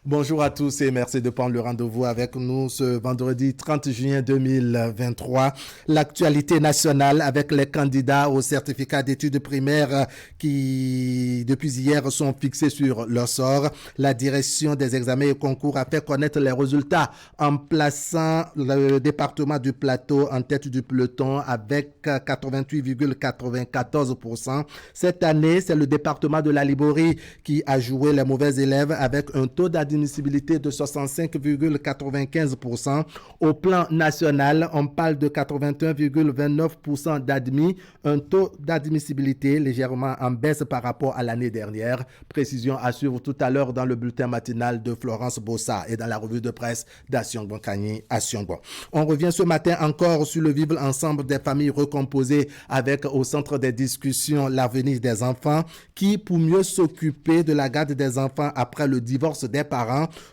Bonjour à tous et merci de prendre le rendez-vous avec nous ce vendredi 30 juin 2023. L'actualité nationale avec les candidats au certificat d'études primaires qui, depuis hier, sont fixés sur leur sort. La direction des examens et concours a fait connaître les résultats en plaçant le département du Plateau en tête du peloton avec 88,94%. Cette année, c'est le département de la Liborie qui a joué les mauvais élèves avec un taux d'admissibilité de 65,95%. Au plan national, on parle de 81,29% d'admis, un taux d'admissibilité légèrement en baisse par rapport à l'année dernière. Précision à suivre tout à l'heure dans le bulletin matinal de Florence Bossa et dans la revue de presse d'Assiongbo Kagny Assiongbo. On revient ce matin encore sur le vivre ensemble des familles recomposées avec au centre des discussions l'avenir des enfants qui, pour mieux s'occuper de la garde des enfants après le divorce des parents,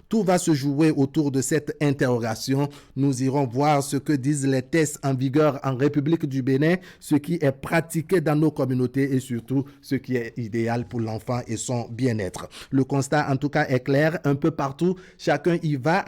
tout va se jouer autour de cette interrogation. Nous irons voir ce que disent les tests en vigueur en République du Bénin, ce qui est pratiqué dans nos communautés et surtout ce qui est idéal pour l'enfant et son bien-être. Le constat en tout cas est clair, un peu partout, chacun y va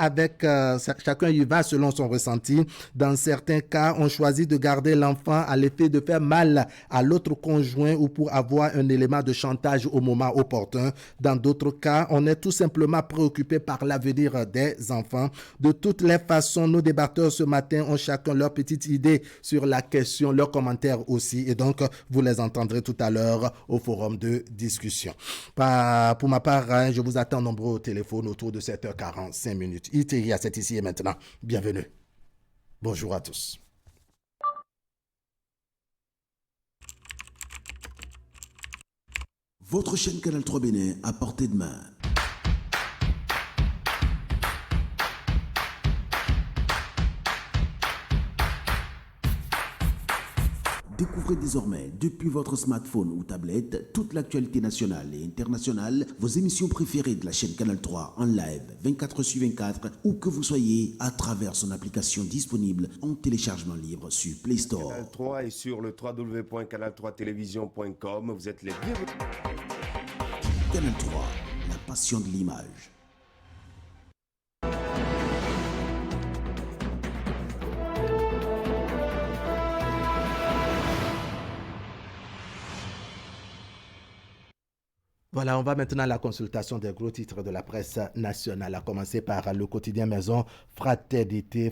selon son ressenti. Dans certains cas, on choisit de garder l'enfant à l'effet de faire mal à l'autre conjoint ou pour avoir un élément de chantage au moment opportun. Dans d'autres cas, on est tout simplement préoccupé par l'avenir des enfants. De toutes les façons, nos débatteurs ce matin ont chacun leur petite idée sur la question, leurs commentaires aussi. Et donc, vous les entendrez tout à l'heure au forum de discussion. Pour ma part, je vous attends nombreux au téléphone autour de 7h45 minutes. ITIA, c'est ici et maintenant. Bienvenue. Bonjour à tous. Votre chaîne Canal 3 Bénin à portée de main. Découvrez désormais, depuis votre smartphone ou tablette, toute l'actualité nationale et internationale, vos émissions préférées de la chaîne Canal 3 en live 24/24, où que vous soyez, à travers son application disponible en téléchargement libre sur Play Store. Canal 3 et sur le www.canal3television.com, vous êtes les bienvenus. Canal 3, la passion de l'image. Voilà, on va maintenant à la consultation des gros titres de la presse nationale, à commencer par le quotidien Maison Fraternité,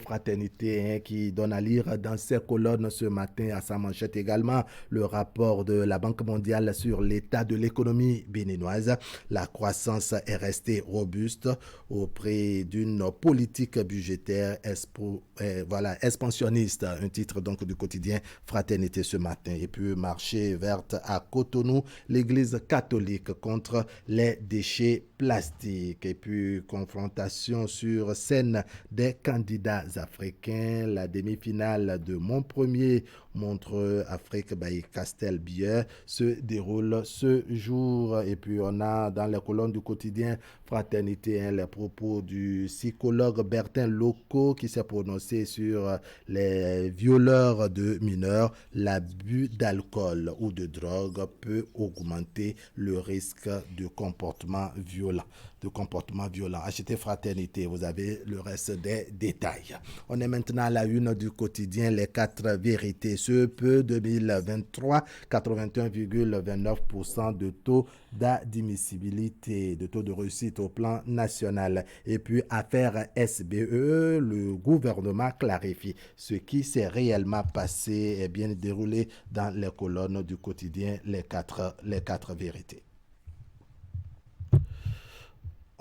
qui donne à lire dans ses colonnes ce matin à sa manchette également le rapport de la Banque mondiale sur l'état de l'économie béninoise. La croissance est restée robuste au prix d'une politique budgétaire expansionniste, un titre donc du quotidien Fraternité ce matin. Et puis marché verte à Cotonou, l'église catholique contre les déchets plastiques. Et puis confrontation sur scène des candidats africains. La demi-finale de Montpremier Montreux Afrique by Castelbieux se déroule ce jour. Et puis on a dans les colonnes du quotidien Fraternité les propos du psychologue Bertin Loco qui s'est prononcé sur les violeurs de mineurs. L'abus d'alcool ou de drogue peut augmenter le risque de comportement violent. Achetez Fraternité, vous avez le reste des détails. On est maintenant à la une du quotidien Les 4 vérités. Ce peu 2023, 81,29% de taux d'admissibilité, de taux de réussite au plan national. Et puis affaire SBE, le gouvernement clarifie ce qui s'est réellement passé et bien déroulé dans les colonnes du quotidien Les 4 vérités.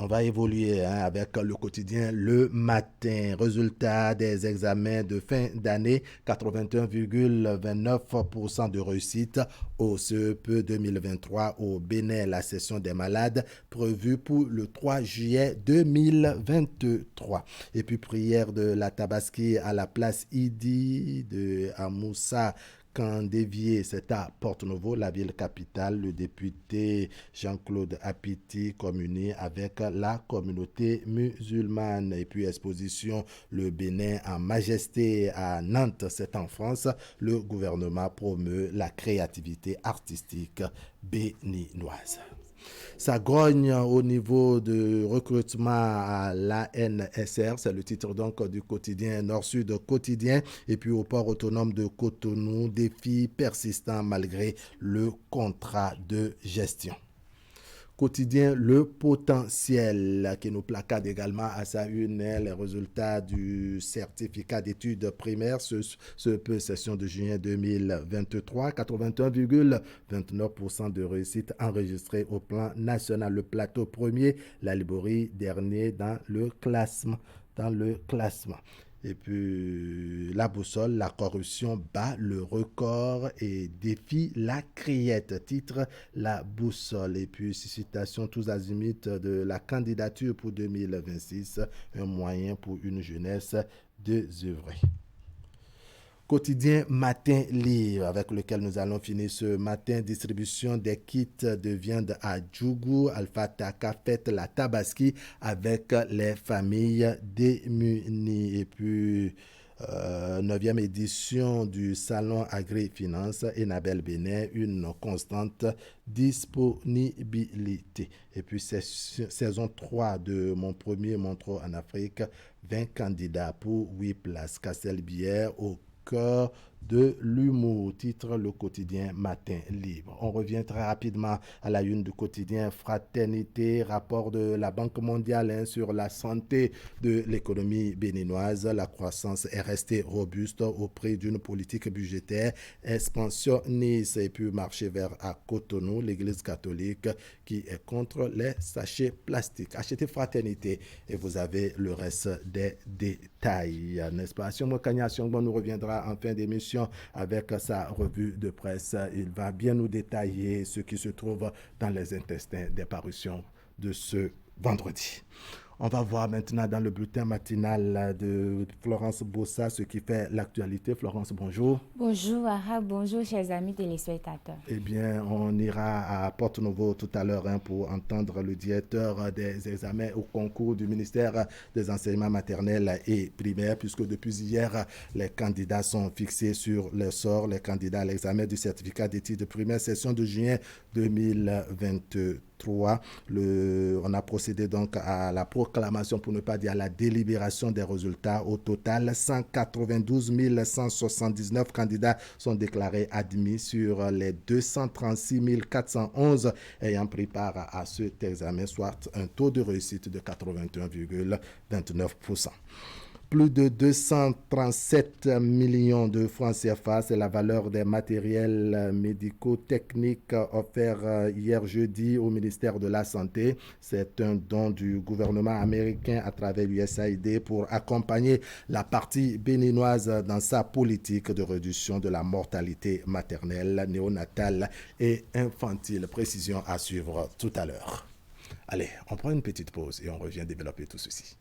On va évoluer avec le quotidien Le Matin. Résultat des examens de fin d'année, 81,29% de réussite au CEP 2023 au Bénin. La session des malades prévue pour le 3 juillet 2023. Et puis prière de la Tabaski à la place Idi de Amoussa. Quand dévié, c'est à Porto-Novo, la ville capitale. Le député Jean-Claude Apiti communie avec la communauté musulmane. Et puis exposition Le Bénin en majesté à Nantes, c'est en France. Le gouvernement promeut la créativité artistique béninoise. Ça grogne au niveau de recrutement à l'ANSR, c'est le titre donc du quotidien Nord-Sud quotidien. Et puis au port autonome de Cotonou, défis persistants malgré le contrat de gestion. Quotidien Le Potentiel qui nous placade également à sa une les résultats du certificat d'études primaires session de juin 2023, 81,29% de réussite enregistrée au plan national. Le plateau premier, la Liborie dernier dans le classement. Et puis, la boussole, la corruption bat le record et défie la criette. Titre, la boussole. Et puis, citation tous azimuts de la candidature pour 2026, un moyen pour une jeunesse désœuvrée. Quotidien Matin Libre, avec lequel nous allons finir ce matin. Distribution des kits de viande à Djougou. Alpha Taka fête la Tabaski avec les familles démunies. Et puis, 9e édition du Salon Agri-Finance, Enabel Bénin, une constante disponibilité. Et puis, saison 3 de Mon Premier Montreux en Afrique, 20 candidats pour 8 places. Castelbière au cœur de l'humour, titre le quotidien Matin Libre. On revient très rapidement à la une du quotidien Fraternité, rapport de la Banque mondiale sur la santé de l'économie béninoise. La croissance est restée robuste au prix d'une politique budgétaire expansionniste. Et puis marcher vers à Cotonou, l'église catholique qui est contre les sachets plastiques. Achetez Fraternité et vous avez le reste des détails, n'est-ce pas? Sion Kanya Siongbon nous reviendra en fin d'émission avec sa revue de presse. Il va bien nous détailler ce qui se trouve dans les intestins des parutions de ce vendredi. On va voir maintenant dans le bulletin matinal de Florence Bossa ce qui fait l'actualité. Florence, bonjour. Bonjour Ara, bonjour chers amis téléspectateurs. Eh bien, on ira à Porte-Nouveau tout à l'heure pour entendre le directeur des examens au concours du ministère des enseignements maternels et primaires, puisque depuis hier, les candidats sont fixés sur le sort. Les candidats à l'examen du certificat d'études primaires, session de juin 2023. On a procédé donc à la proclamation, pour ne pas dire à la délibération des résultats. Au total, 192 179 candidats sont déclarés admis sur les 236 411 ayant pris part à cet examen, soit un taux de réussite de 81,29%. Plus de 237 millions de francs CFA, c'est la valeur des matériels médico-techniques offerts hier jeudi au ministère de la Santé. C'est un don du gouvernement américain à travers l'USAID pour accompagner la partie béninoise dans sa politique de réduction de la mortalité maternelle, néonatale et infantile. Précision à suivre tout à l'heure. Allez, on prend une petite pause et on revient développer tout ceci.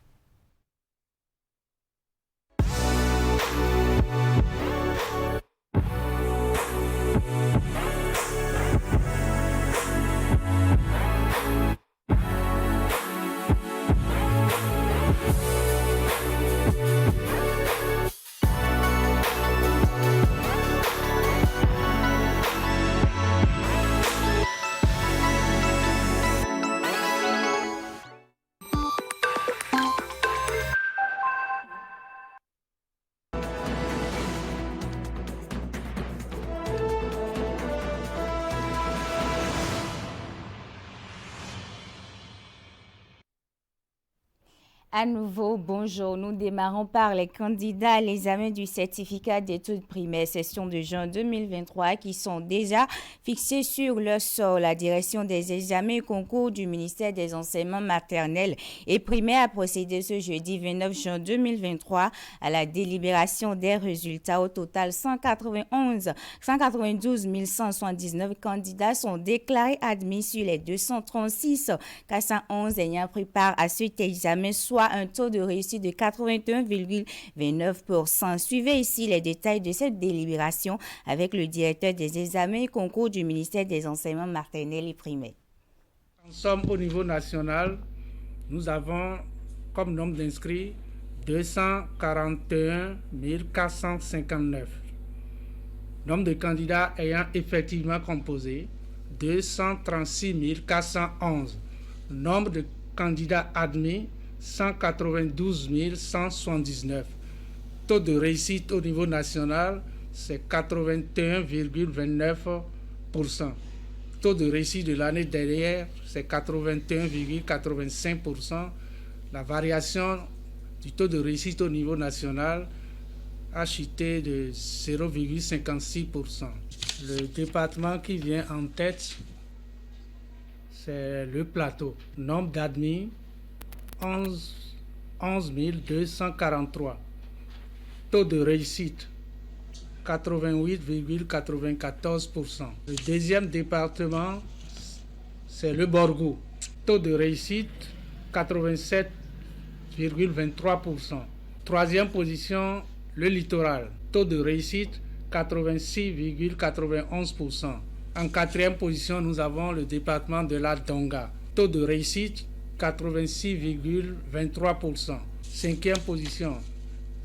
À nouveau, bonjour. Nous démarrons par les candidats à l'examen du certificat d'études primaires session de juin 2023 qui sont déjà fixés sur leur sort. La direction des examens et concours du ministère des enseignements maternels et primaires a procédé ce jeudi 29 juin 2023 à la délibération des résultats. Au total, 192 179 candidats sont déclarés admis sur les 236 411 ayant pris part à cet examen, soit un taux de réussite de 81,29%. Suivez ici les détails de cette délibération avec le directeur des examens et concours du ministère des enseignements maternels et primaires. En somme, au niveau national, nous avons comme nombre d'inscrits 241 459. Nombre de candidats ayant effectivement composé 236 411. Nombre de candidats admis, 192 179. Taux de réussite au niveau national, c'est 81,29%. Taux de réussite de l'année dernière, c'est 81,85%. La variation du taux de réussite au niveau national a chuté de 0,56%. Le département qui vient en tête, c'est le Plateau. Nombre d'admis, 11 243. Taux de réussite, 88,94%. Le deuxième département, c'est le Borgou. Taux de réussite, 87,23%. Troisième position, le Littoral. Taux de réussite, 86,91%. En quatrième position, nous avons le département de la Donga. Taux de réussite, 86,23%. Cinquième position,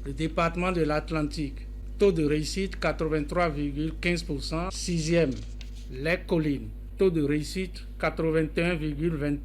le département de l'Atlantique. Taux de réussite, 83,15%. Sixième, les Collines. Taux de réussite, 81,21%.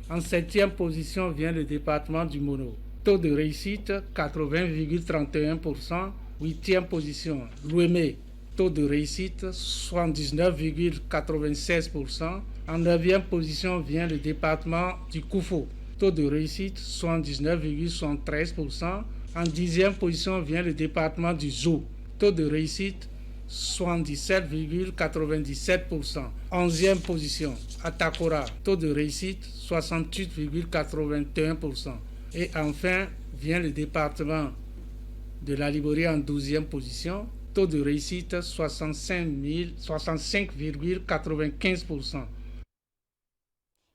En septième position vient le département du Mono. Taux de réussite, 80,31%. Huitième position, l'Ouémé. Taux de réussite, 79,96%. En neuvième position vient le département du Koufo. Taux de réussite, 79,73%. En dixième position vient le département du Zou. Taux de réussite, 77,97%. Onzième position, Atakora. Taux de réussite, 68,81%. Et enfin vient le département de la Libérie en 12e position. Taux de réussite, 65,95%.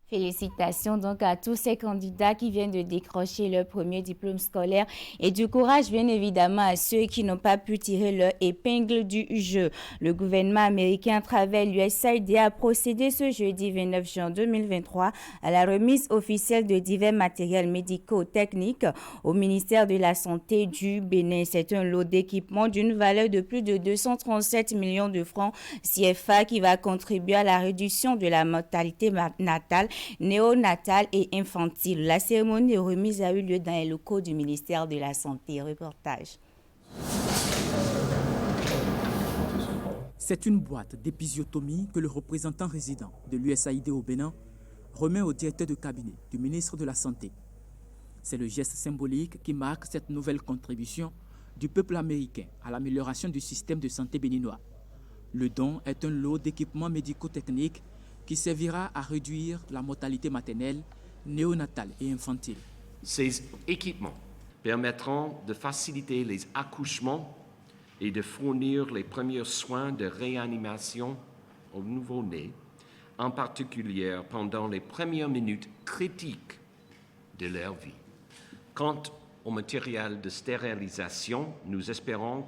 Félicitations donc à tous ces candidats qui viennent de décrocher leur premier diplôme scolaire et du courage bien évidemment à ceux qui n'ont pas pu tirer leur épingle du jeu. Le gouvernement américain à travers l'USAID a procédé ce jeudi 29 juin 2023 à la remise officielle de divers matériels médico-techniques au ministère de la Santé du Bénin. C'est un lot d'équipements d'une valeur de plus de 237 millions de francs CFA qui va contribuer à la réduction de la mortalité natale, néonatale et infantile. La cérémonie de remise a eu lieu dans les locaux du ministère de la Santé. Reportage. C'est une boîte d'épisiotomie que le représentant résident de l'USAID au Bénin remet au directeur de cabinet du ministre de la Santé. C'est le geste symbolique qui marque cette nouvelle contribution du peuple américain à l'amélioration du système de santé béninois. Le don est un lot d'équipements médico-techniques qui servira à réduire la mortalité maternelle, néonatale et infantile. Ces équipements permettront de faciliter les accouchements et de fournir les premiers soins de réanimation aux nouveau-nés, en particulier pendant les premières minutes critiques de leur vie. Quant au matériel de stérilisation, nous espérons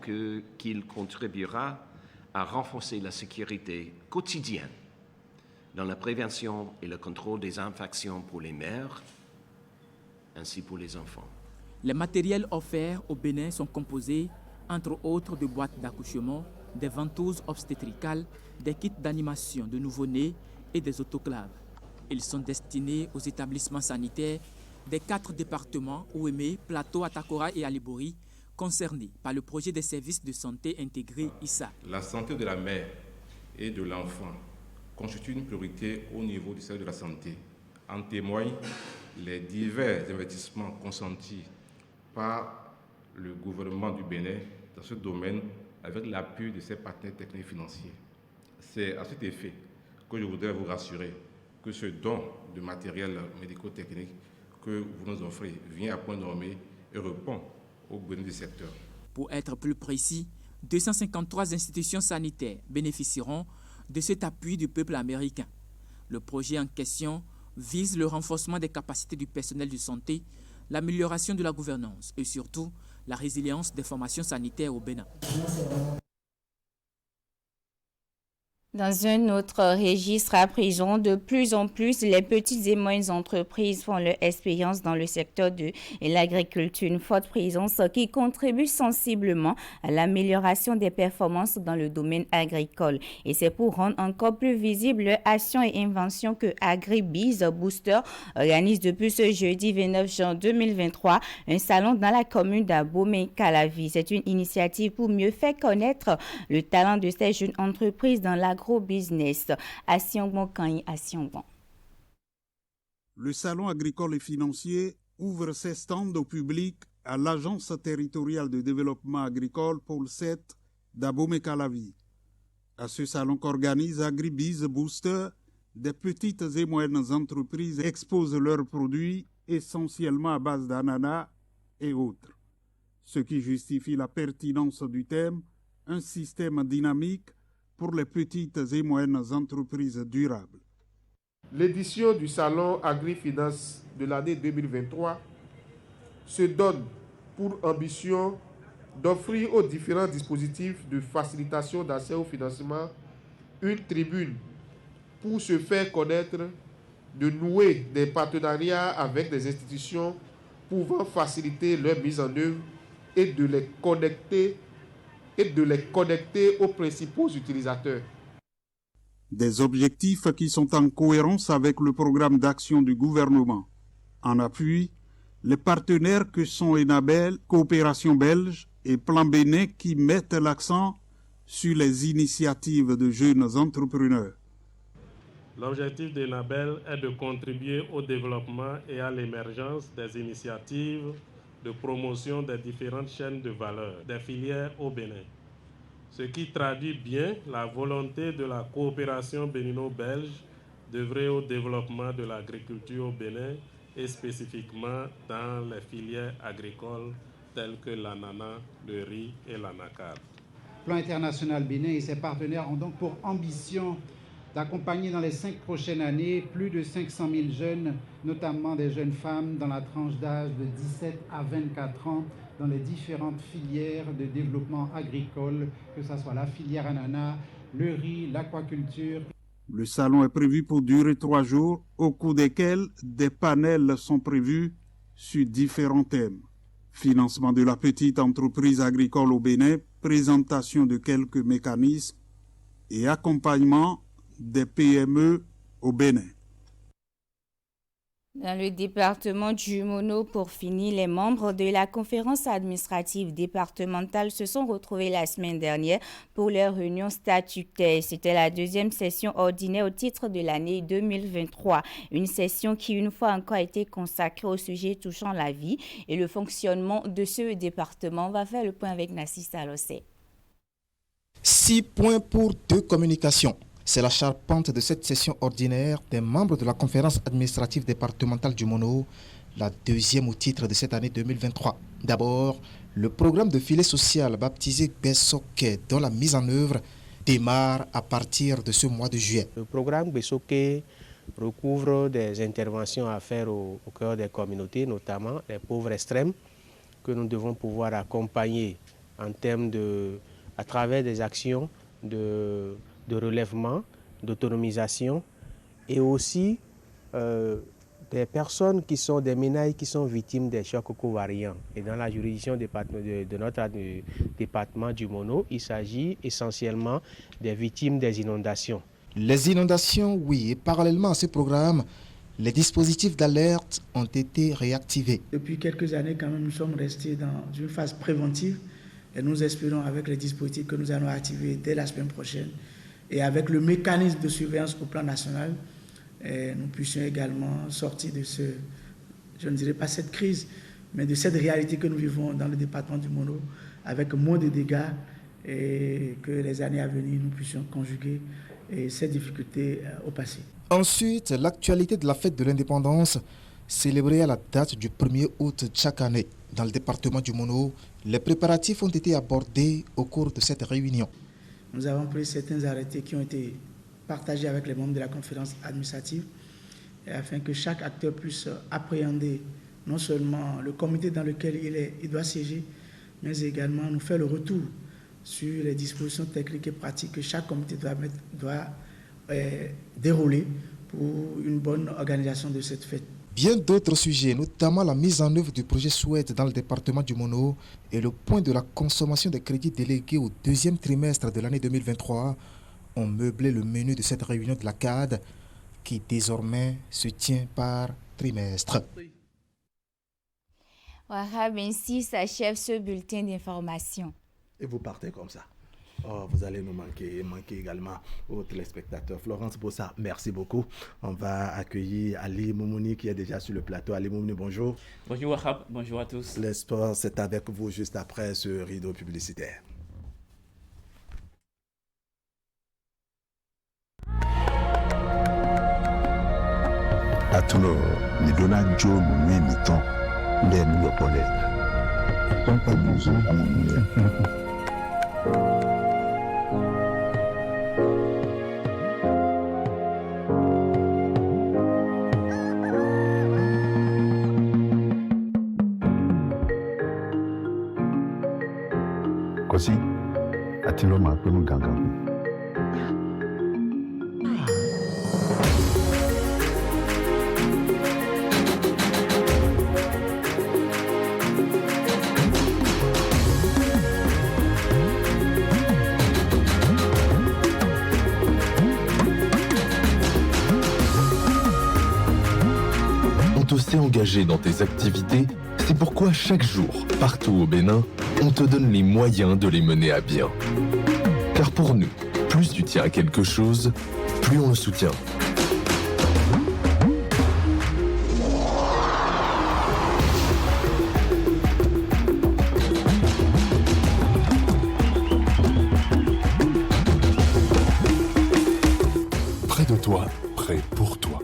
qu'il contribuera à renforcer la sécurité quotidienne dans la prévention et le contrôle des infections pour les mères, ainsi pour les enfants. Les matériels offerts au Bénin sont composés, entre autres, de boîtes d'accouchement, des ventouses obstétricales, des kits d'animation de nouveau-nés et des autoclaves. Ils sont destinés aux établissements sanitaires des 4 départements Ouémé, Plateau, Atakora et Alibori, concernés par le projet des services de santé intégrés ISA. La santé de la mère et de l'enfant constitue une priorité au niveau du secteur de la santé. En témoignent les divers investissements consentis par le gouvernement du Bénin dans ce domaine avec l'appui de ses partenaires techniques financiers. C'est à cet effet que je voudrais vous rassurer que ce don de matériel médico-technique que vous nous offrez vient à point nommé et répond aux besoins du secteur. Pour être plus précis, 253 institutions sanitaires bénéficieront de cet appui du peuple américain. Le projet en question vise le renforcement des capacités du personnel de santé, l'amélioration de la gouvernance et surtout la résilience des formations sanitaires au Bénin. Dans un autre registre à présent, de plus en plus, les petites et moyennes entreprises font leur expérience dans le secteur de l'agriculture. Une forte présence qui contribue sensiblement à l'amélioration des performances dans le domaine agricole. Et c'est pour rendre encore plus visible leur action et invention que AgriBiz Booster organise depuis ce jeudi 29 juin 2023 un salon dans la commune d'Abomey-Calavi. C'est une initiative pour mieux faire connaître le talent de ces jeunes entreprises dans l'agro-business. Le salon agricole et financier ouvre ses stands au public à l'Agence territoriale de développement agricole Pôle 7 d'Abomey-Calavi. À ce salon qu'organise AgriBiz Booster, des petites et moyennes entreprises exposent leurs produits essentiellement à base d'ananas et autres. Ce qui justifie la pertinence du thème, un système dynamique pour les petites et moyennes entreprises durables. L'édition du Salon Agri-Finance de l'année 2023 se donne pour ambition d'offrir aux différents dispositifs de facilitation d'accès au financement une tribune pour se faire connaître, de nouer des partenariats avec des institutions pouvant faciliter leur mise en œuvre et de les connecter aux principaux utilisateurs. Des objectifs qui sont en cohérence avec le programme d'action du gouvernement. En appui, les partenaires que sont Enabel, Coopération belge et Plan Bénin qui mettent l'accent sur les initiatives de jeunes entrepreneurs. L'objectif d'Enabel est de contribuer au développement et à l'émergence des initiatives de promotion des différentes chaînes de valeur des filières au Bénin, ce qui traduit bien la volonté de la coopération bénino-belge d'œuvrer au développement de l'agriculture au Bénin et spécifiquement dans les filières agricoles telles que l'ananas, le riz et l'anacarde. Le plan international Bénin et ses partenaires ont donc pour ambition d'accompagner dans les 5 prochaines années plus de 500 000 jeunes, notamment des jeunes femmes dans la tranche d'âge de 17 à 24 ans, dans les différentes filières de développement agricole, que ce soit la filière ananas, le riz, l'aquaculture. Le salon est prévu pour durer 3 jours, au cours desquels des panels sont prévus sur différents thèmes. Financement de la petite entreprise agricole au Bénin, présentation de quelques mécanismes et accompagnement des PME au Bénin. Dans le département du Mono, pour finir, les membres de la conférence administrative départementale se sont retrouvés la semaine dernière pour leur réunion statutaire. C'était la deuxième session ordinaire au titre de l'année 2023. Une session qui, une fois encore, a été consacrée au sujet touchant la vie et le fonctionnement de ce département. On va faire le point avec Nassis Salossé. 6 points pour 2 communications. C'est la charpente de cette session ordinaire des membres de la conférence administrative départementale du Mono, la deuxième au titre de cette année 2023. D'abord, le programme de filet social baptisé Bessoké, dont la mise en œuvre démarre à partir de ce mois de juillet. Le programme Bessoké recouvre des interventions à faire au cœur des communautés, notamment les pauvres extrêmes, que nous devons pouvoir accompagner en termes à travers des actions de relèvement, d'autonomisation et aussi des personnes qui sont des ménages qui sont victimes des chocs covariants. Et dans la juridiction de notre département du Mono, il s'agit essentiellement des victimes des inondations. Les inondations, oui, et parallèlement à ce programme, les dispositifs d'alerte ont été réactivés. Depuis quelques années, quand même, nous sommes restés dans une phase préventive et nous espérons avec les dispositifs que nous allons activer dès la semaine prochaine et avec le mécanisme de surveillance au plan national, nous puissions également sortir de je ne dirais pas cette crise, mais de cette réalité que nous vivons dans le département du Mono, avec moins de dégâts et que les années à venir, nous puissions conjuguer ces difficultés au passé. Ensuite, l'actualité de la fête de l'indépendance, célébrée à la date du 1er août chaque année. Dans le département du Mono, les préparatifs ont été abordés au cours de cette réunion. Nous avons pris certains arrêtés qui ont été partagés avec les membres de la conférence administrative afin que chaque acteur puisse appréhender non seulement le comité dans lequel il doit siéger, mais également nous faire le retour sur les dispositions techniques et pratiques que chaque comité doit dérouler pour une bonne organisation de cette fête. Bien d'autres sujets, notamment la mise en œuvre du projet Souhaite dans le département du Mono et le point de la consommation des crédits délégués au deuxième trimestre de l'année 2023, ont meublé le menu de cette réunion de la CAD qui désormais se tient par trimestre. Wahab, ainsi s'achève ce bulletin d'information. Et vous partez comme ça. Oh, vous allez nous manquer également aux téléspectateurs. Florence Bossa, merci beaucoup. On va accueillir Ali Moumouni qui est déjà sur le plateau. Ali Moumouni, bonjour. Bonjour Wahab, bonjour à tous. Les sports, c'est avec vous juste après ce rideau publicitaire. Atulo, ni donna Joe Moumouni Miton, les nous le on pas besoin Kosi, Atilo m'a appelé Gangan. Engagé dans tes activités, c'est pourquoi chaque jour, partout au Bénin, on te donne les moyens de les mener à bien. Car pour nous, plus tu tiens à quelque chose, plus on le soutient. Près de toi, près pour toi.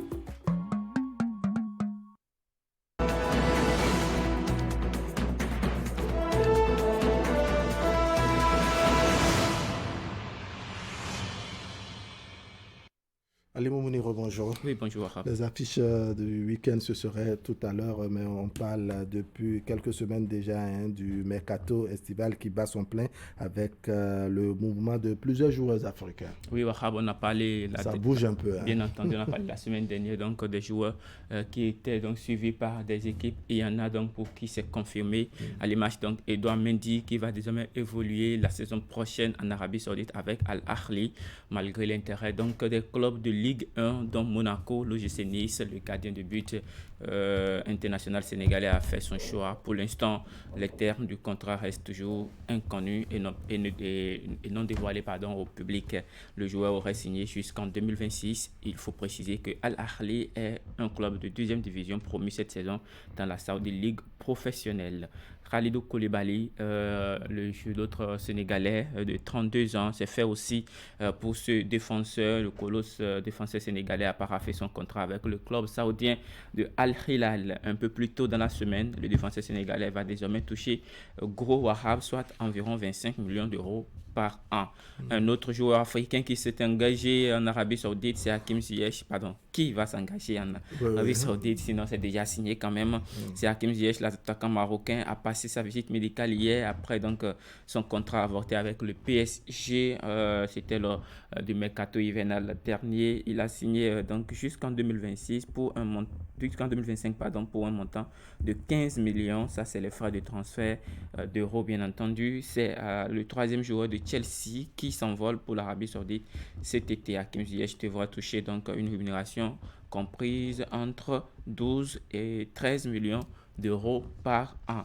Ali Moumouni, bonjour. Oui, bonjour. Les affiches du week-end, ce serait tout à l'heure, mais on parle depuis quelques semaines déjà du mercato estival qui bat son plein avec le mouvement de plusieurs joueurs africains. Oui, Wahab, on a parlé... Ça bouge un peu. Bien entendu, on a parlé la semaine dernière donc, des joueurs qui étaient donc, suivis par des équipes. Il y en a donc pour qui c'est confirmé à l'image d'Edouard Mendy qui va désormais évoluer la saison prochaine en Arabie Saoudite avec Al-Ahli, malgré l'intérêt donc, des clubs de Ligue 1, dont Monaco, l'OGC Nice, le gardien de but international sénégalais a fait son choix. Pour l'instant, les termes du contrat restent toujours inconnus et non dévoilés au public. Le joueur aurait signé jusqu'en 2026. Il faut préciser que Al-Ahli est un club de deuxième division promu cette saison dans la Saudi League professionnelle. Khalidou Koulibaly, l'autre Sénégalais de 32 ans, s'est fait aussi pour ce défenseur, le colosse défenseur sénégalais a paraphé son contrat avec le club saoudien de Al-Hilal. Un peu plus tôt dans la semaine, le défenseur sénégalais va désormais toucher gros Wahab, soit environ 25 millions d'euros par an. Un autre joueur africain qui s'est engagé en Arabie Saoudite, c'est Hakim Ziyech, qui va s'engager en Arabie Saoudite, sinon c'est déjà signé quand même. C'est Hakim Ziyech, l'attaquant marocain, a passé sa visite médicale hier après donc son contrat avorté avec le PSG. C'était lors du mercato hivernal dernier. Il a signé donc jusqu'en 2026 jusqu'en 2025 pour un montant de 15 millions. Ça, c'est les frais de transfert d'euros, bien entendu. C'est le troisième joueur de Chelsea qui s'envole pour l'Arabie Saoudite cet été. Hakim Ziyech devra toucher donc une rémunération comprise entre 12 et 13 millions d'euros par an.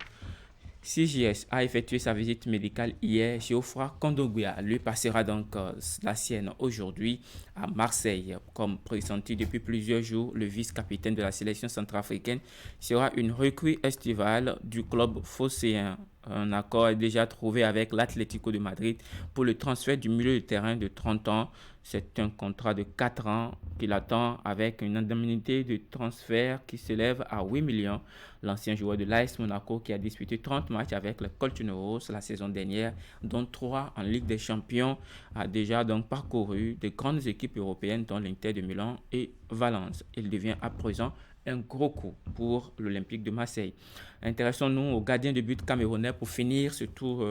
CJS a effectué sa visite médicale hier. Geoffroy Kondogbia lui passera donc la sienne aujourd'hui à Marseille. Comme pressenti depuis plusieurs jours, le vice-capitaine de la sélection centrafricaine sera une recrue estivale du club phocéen. Un accord est déjà trouvé avec l'Atlético de Madrid pour le transfert du milieu de terrain de 30 ans. C'est un contrat de 4 ans qu'il attend avec une indemnité de transfert qui s'élève à 8 millions. L'ancien joueur de l'AS Monaco qui a disputé 30 matchs avec les Colchoneros la saison dernière, dont 3 en Ligue des Champions, a déjà donc parcouru de grandes équipes européennes dont l'Inter de Milan et Valence. Il devient à présent un gros coup pour l'Olympique de Marseille. Intéressons-nous aux gardiens de but camerounais pour finir ce tour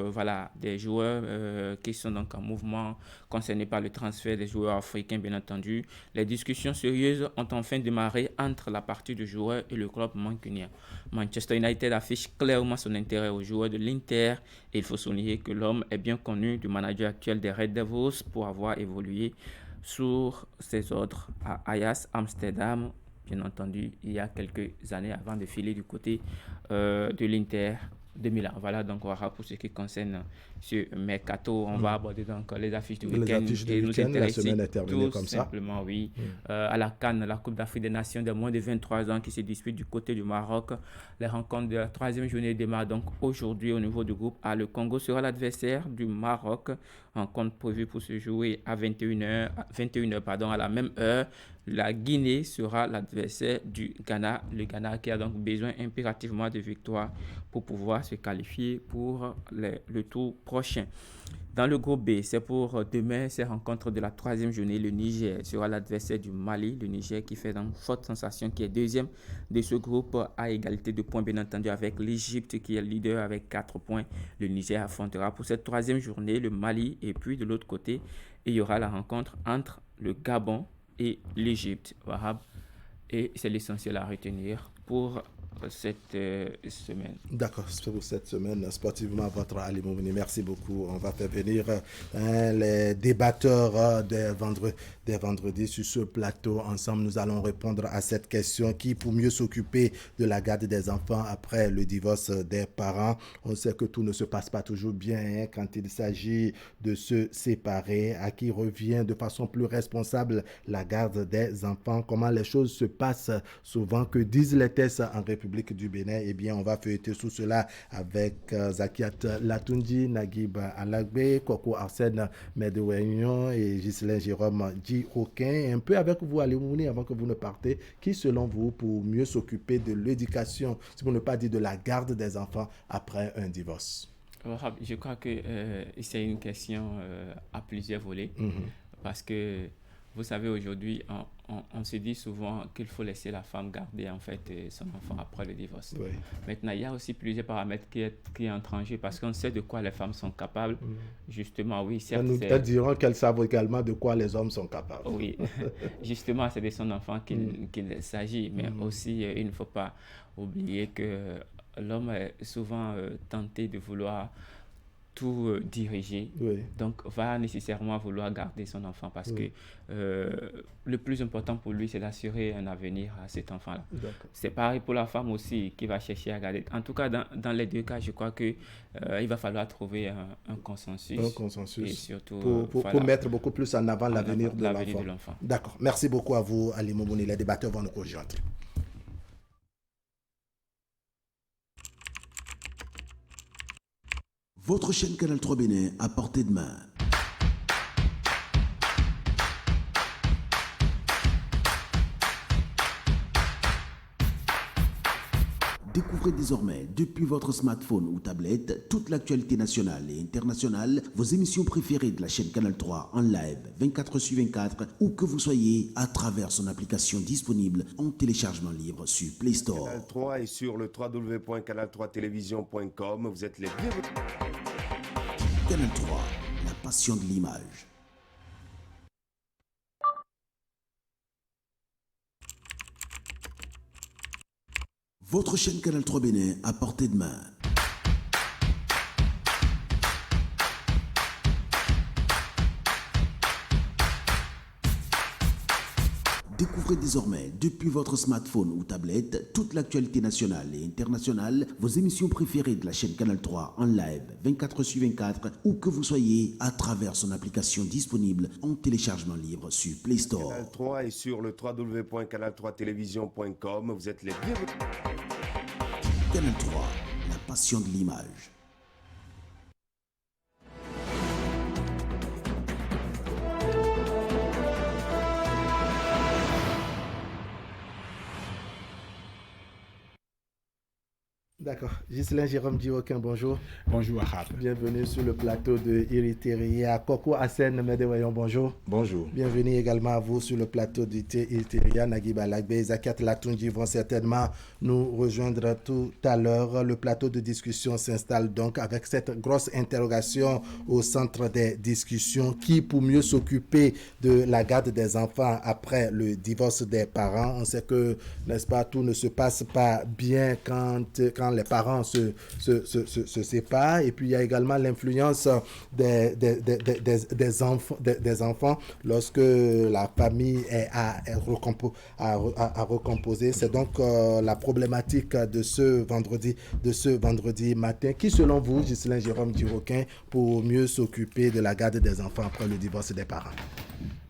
des joueurs qui sont donc en mouvement concernés par le transfert des joueurs africains, bien entendu. Les discussions sérieuses ont enfin démarré entre la partie de joueurs et le club mancunien. Manchester United affiche clairement son intérêt aux joueurs de l'Inter et il faut souligner que l'homme est bien connu du manager actuel des Red Devils pour avoir évolué sur ses ordres à Ajax Amsterdam, bien entendu, il y a quelques années avant de filer du côté de l'Inter de Milan. Voilà donc voilà pour ce qui concerne ce mercato. On va aborder donc les affiches du week-end et nous intéresser tout comme simplement, oui, à la CAN, la Coupe d'Afrique des Nations des moins de 23 ans qui se dispute du côté du Maroc. Les rencontres de la 3e journée démarrent donc aujourd'hui au niveau du groupe A. Le Congo sera l'adversaire du Maroc. Rencontre prévue pour se jouer à 21h, à la même heure. La Guinée sera l'adversaire du Ghana. Le Ghana qui a donc besoin impérativement de victoire pour pouvoir se qualifier pour le tour prochain. Dans le groupe B, c'est pour demain ces rencontres de la 3e journée. Le Niger sera l'adversaire du Mali. Le Niger qui fait donc forte sensation, qui est deuxième de ce groupe à égalité de points, bien entendu, avec l'Égypte qui est leader avec 4 points. Le Niger affrontera pour cette 3e journée le Mali. Et puis de l'autre côté, il y aura la rencontre entre le Gabon et l'Égypte. Et c'est l'essentiel à retenir pour cette semaine. D'accord, c'est pour cette semaine. Sportivement, votre Ali Moumouni, merci beaucoup. On va faire venir les débatteurs des vendredis sur ce plateau. Ensemble, nous allons répondre à cette question: qui pour mieux s'occuper de la garde des enfants après le divorce des parents? On sait que tout ne se passe pas toujours bien quand il s'agit de se séparer. À qui revient de façon plus responsable la garde des enfants? Comment les choses se passent souvent? Que disent les tests en République du Bénin? Eh bien, on va feuilleter tout cela avec Zakiat Latundi, Naguib Alagbe, Koko Arsène Medouignon et Ghislain Jérôme Djiroquin. Un peu avec vous, Ali Mouni, avant que vous ne partez, qui, selon vous, pour mieux s'occuper de l'éducation, si pour ne pas dire de la garde des enfants après un divorce? Je crois que c'est une question à plusieurs volets, parce que vous savez, aujourd'hui, on se dit souvent qu'il faut laisser la femme garder en fait son enfant après le divorce. Oui. Maintenant, il y a aussi plusieurs paramètres qui entrent en jeu, parce qu'on sait de quoi les femmes sont capables. Justement, oui, certes. Elles diront qu'elles savent également de quoi les hommes sont capables. Oui, justement, c'est de son enfant qu'il s'agit, mais aussi, il ne faut pas oublier que l'homme est souvent tenté de vouloir tout diriger, donc va nécessairement vouloir garder son enfant, parce que le plus important pour lui, c'est d'assurer un avenir à cet enfant-là. C'est pareil pour la femme aussi, qui va chercher à garder. En tout cas, dans les deux cas, je crois que il va falloir trouver un consensus. Un consensus. Et surtout, pour mettre beaucoup plus en avant l'avenir de l'enfant. D'accord. Merci beaucoup à vous, Ali Moumouni. Les débatteurs vont nous rejoindre. Votre chaîne Canal 3 Bénin à portée de main. Découvrez désormais, depuis votre smartphone ou tablette, toute l'actualité nationale et internationale, vos émissions préférées de la chaîne Canal 3 en live 24/24, où que vous soyez, à travers son application disponible en téléchargement libre sur Play Store. Canal 3 et sur le www.canal3television.com, vous êtes les bienvenus. Canal 3, la passion de l'image. Votre chaîne Canal 3 Bénin à portée de main. Découvrez désormais, depuis votre smartphone ou tablette, toute l'actualité nationale et internationale, vos émissions préférées de la chaîne Canal 3 en live 24/24, où que vous soyez, à travers son application disponible en téléchargement libre sur Play Store. Canal 3 et sur le www.canal3television.com, vous êtes les bienvenus. Canal 3, la passion de l'image. D'accord. Ghislain Jérôme Djiroquin, bonjour. Bonjour Ahab. Bienvenue sur le plateau de Iriteria. Koko Hassen Medewayon, bonjour. Bonjour. Bienvenue également à vous sur le plateau d'Iriteria. Nagui Balagbe, Zakiat Latoundji vont certainement nous rejoindre tout à l'heure. Le plateau de discussion s'installe donc avec cette grosse interrogation au centre des discussions. Qui pour mieux s'occuper de la garde des enfants après le divorce des parents? On sait que, n'est-ce pas, tout ne se passe pas bien quand les parents se séparent. Et puis il y a également l'influence des enfants lorsque la famille est à recomposer. C'est donc la problématique de ce vendredi matin. Qui, selon vous, Ghislain Jérôme Djiroquin, pour mieux s'occuper de la garde des enfants après le divorce des parents?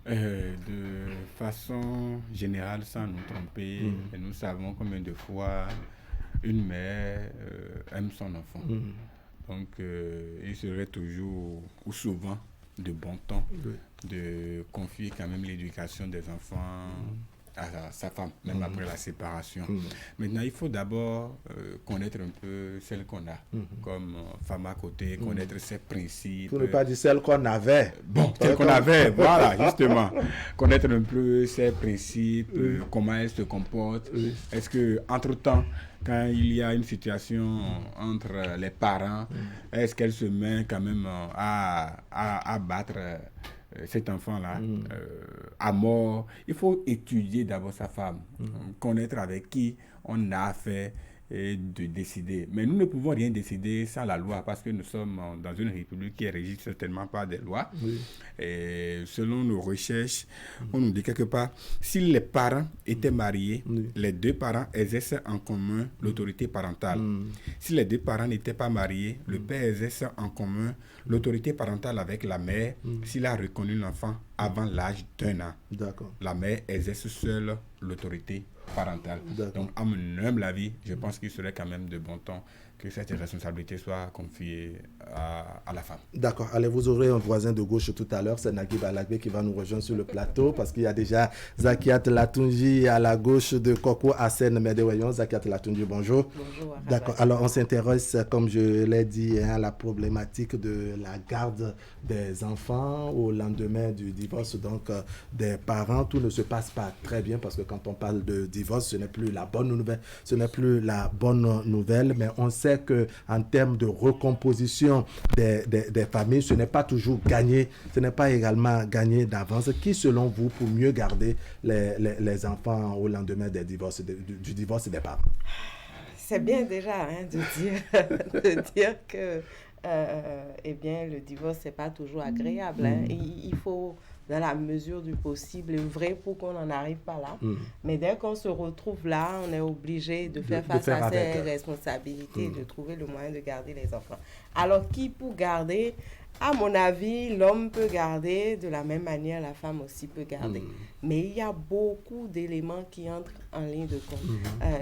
De façon générale, sans nous tromper, nous savons combien de fois une mère aime son enfant. Donc, il serait toujours ou souvent de bon ton de confier quand même l'éducation des enfants à sa femme, même après la séparation. Maintenant, il faut d'abord connaître un peu celle qu'on a comme femme à côté, connaître ses principes. Pour ne pas dire celle qu'on avait. Bon, celle qu'on avait, voilà, justement. Connaître un peu ses principes, comment elle se comporte. Est-ce que, entre-temps, quand il y a une situation entre les parents, est-ce qu'elle se met quand même à battre cet enfant-là à mort? Il faut étudier d'abord sa femme, connaître avec qui on a affaire et de décider. Mais nous ne pouvons rien décider sans la loi parce que nous sommes dans une république qui est régie certainement par des lois. Et selon nos recherches, on nous dit quelque part, si les parents étaient mariés, les deux parents exercent en commun l'autorité parentale. Si les deux parents n'étaient pas mariés, le père exerce en commun l'autorité parentale avec la mère s'il a reconnu l'enfant avant l'âge d'1 an. La mère exerce seule l'autorité parentale. Donc, à mon humble avis, je pense qu'il serait quand même de bon ton que cette responsabilité soit confiée à la femme. D'accord. Allez, vous aurez un voisin de gauche tout à l'heure, c'est Nagui Balagbe qui va nous rejoindre sur le plateau parce qu'il y a déjà Zakiat Latoundji à la gauche de Koko Hassen Medewayon. Zakiat Latoundji, bonjour. Bonjour. D'accord. Alors, on s'intéresse, comme je l'ai dit, à la problématique de la garde des enfants au lendemain du divorce donc des parents. Tout ne se passe pas très bien parce que quand on parle de divorce, ce n'est plus la bonne nouvelle. Mais on sait que en termes de recomposition des familles, ce n'est pas toujours gagné, ce n'est pas également gagné d'avance. Qui, selon vous, pour mieux garder les enfants au lendemain du divorce des parents? C'est bien déjà de dire que le divorce, c'est pas toujours agréable. Il faut, dans la mesure du possible, œuvrer pour qu'on n'en arrive pas là. Mais dès qu'on se retrouve là, on est obligé de faire face à ses responsabilités, de trouver le moyen de garder les enfants. Alors, qui pour garder? À mon avis, l'homme peut garder de la même manière, la femme aussi peut garder. Mais il y a beaucoup d'éléments qui entrent en ligne de compte.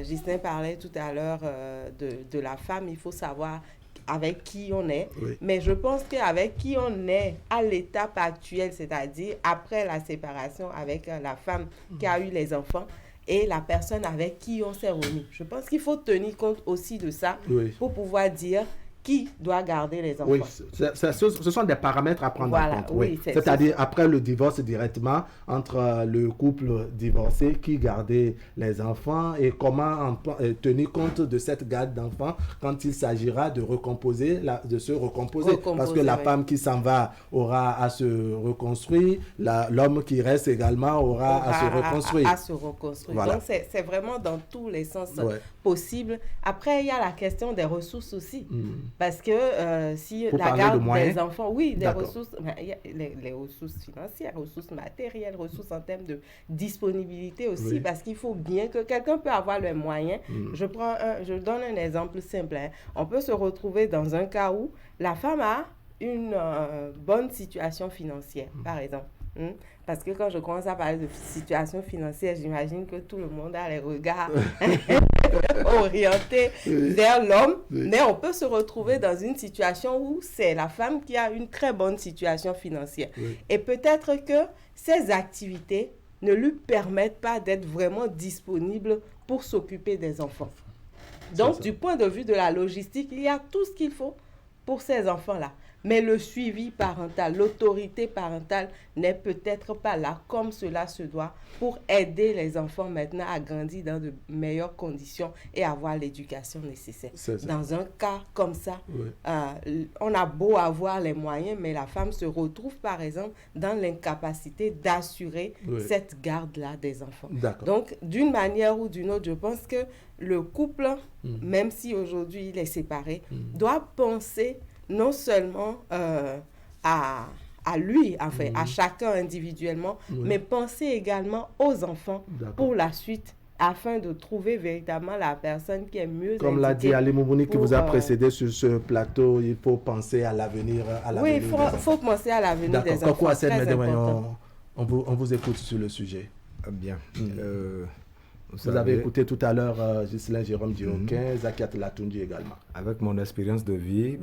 Ghislain parlait tout à l'heure de la femme, il faut savoir avec qui on est. Mais je pense qu'avec qui on est à l'étape actuelle, c'est-à-dire après la séparation avec la femme qui a eu les enfants et la personne avec qui on s'est remis. Je pense qu'il faut tenir compte aussi de ça pour pouvoir dire qui doit garder les enfants. Oui, ce sont des paramètres à prendre en compte. C'est-à-dire après le divorce directement entre le couple divorcé, qui gardait les enfants et comment tenir compte de cette garde d'enfants quand il s'agira de se recomposer. Parce que la femme qui s'en va aura à se reconstruire, l'homme qui reste également aura à se reconstruire. À se reconstruire. Voilà. Donc c'est vraiment dans tous les sens possibles. Après, il y a la question des ressources aussi. Parce que si la garde des enfants, les ressources, les ressources financières, ressources matérielles, ressources en termes de disponibilité aussi, parce qu'il faut bien que quelqu'un peut avoir les moyens. Je donne un exemple simple. On peut se retrouver dans un cas où la femme a une bonne situation financière, par exemple. Parce que quand je commence à parler de situation financière, j'imagine que tout le monde a les regards orientés vers l'homme. Mais on peut se retrouver dans une situation où c'est la femme qui a une très bonne situation financière. Et peut-être que ses activités ne lui permettent pas d'être vraiment disponible pour s'occuper des enfants. Donc, du point de vue de la logistique, il y a tout ce qu'il faut pour ces enfants-là. Mais le suivi parental, l'autorité parentale n'est peut-être pas là comme cela se doit pour aider les enfants maintenant à grandir dans de meilleures conditions et avoir l'éducation nécessaire. Dans un cas comme ça, on a beau avoir les moyens, mais la femme se retrouve par exemple dans l'incapacité d'assurer cette garde-là des enfants. Donc, d'une manière ou d'une autre, je pense que le couple, même si aujourd'hui il est séparé, doit penser non seulement à lui, enfin, à chacun individuellement, mais penser également aux enfants pour la suite, afin de trouver véritablement la personne qui est mieux Comme l'a dit Ali Moumouni qui vous a précédé sur ce plateau, il faut penser à l'avenir. Oui, il faut penser à l'avenir des enfants. Très important. On vous écoute sur le sujet. Bien. Vous avez écouté tout à l'heure Ghislain Jérôme Dioquin, Zakiat Latoundji également. Avec mon expérience de vie,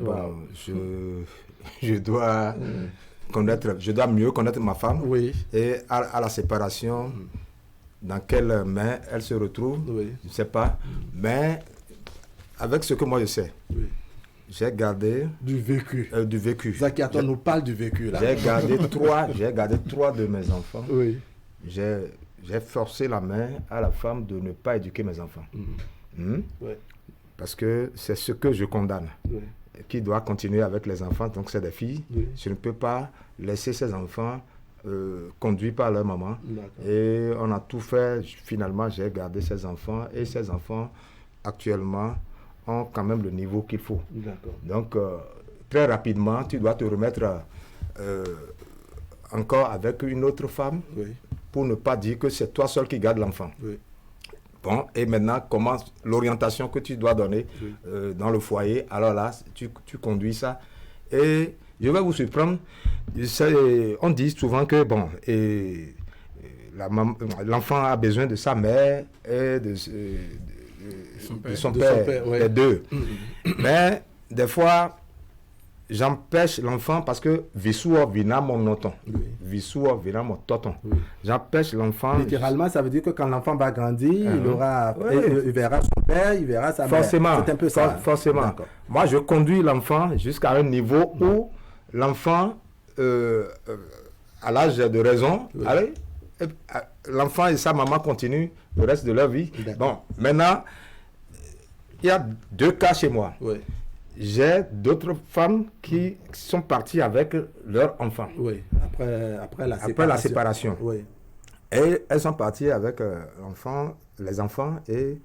je dois mieux connaître ma femme. Et à la séparation, dans quelle main elle se retrouve, je ne sais pas. Mais avec ce que moi je sais, j'ai gardé du vécu. Zakiat, on nous parle du vécu là. J'ai gardé trois de mes enfants. J'ai forcé la main à la femme de ne pas éduquer mes enfants. Parce que c'est ce que je condamne. Qui doit continuer avec les enfants, donc c'est des filles. Je ne peux pas laisser ces enfants conduits par leur maman. Et on a tout fait. Finalement, j'ai gardé ces enfants. Et ces enfants, actuellement, ont quand même le niveau qu'il faut. Donc, très rapidement, tu dois te remettre encore avec une autre femme. Pour ne pas dire que c'est toi seul qui garde l'enfant. Bon, et maintenant, comment l'orientation que tu dois donner dans le foyer, alors là, tu conduis ça. Et je vais vous surprendre, on dit souvent que, bon, l'enfant a besoin de sa mère et de son père, les deux. Mais, des fois, j'empêche l'enfant parce que Visuo vina mon noton. Visuo vina mon toton. J'empêche l'enfant. Littéralement, ça veut dire que quand l'enfant va grandir, il verra son père, il verra sa mère. C'est un peu ça. Forcément. Moi, je conduis l'enfant jusqu'à un niveau où l'enfant, à l'âge de raison, l'enfant et sa maman continuent le reste de leur vie. Bon, maintenant, il y a deux cas chez moi. J'ai d'autres femmes qui sont parties avec leurs enfants. Après la séparation. Et elles sont parties avec les enfants et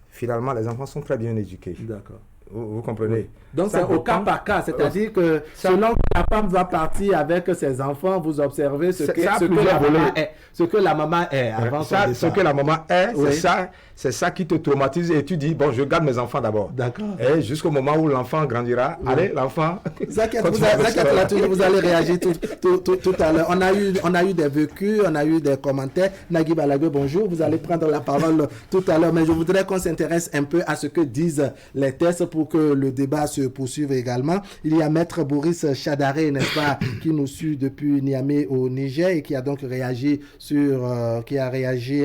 finalement les enfants sont très bien éduqués. D'accord. Vous comprenez? Donc c'est au cas par cas, c'est-à-dire que selon que la femme va partir avec ses enfants, vous observez ce que la maman est avant ça. Ce que la maman est, c'est ça qui te traumatise et tu dis, bon, je garde mes enfants d'abord. D'accord. Et jusqu'au moment où l'enfant grandira, allez, l'enfant... vous allez réagir tout à l'heure. On a eu des vécus, on a eu des commentaires. Nagui Balague, bonjour, vous allez prendre la parole tout à l'heure, mais je voudrais qu'on s'intéresse un peu à ce que disent les tests pour que le débat se poursuive également. Il y a Maître Boris Chadaré, n'est-ce pas, qui nous suit depuis Niamey au Niger et qui a donc réagi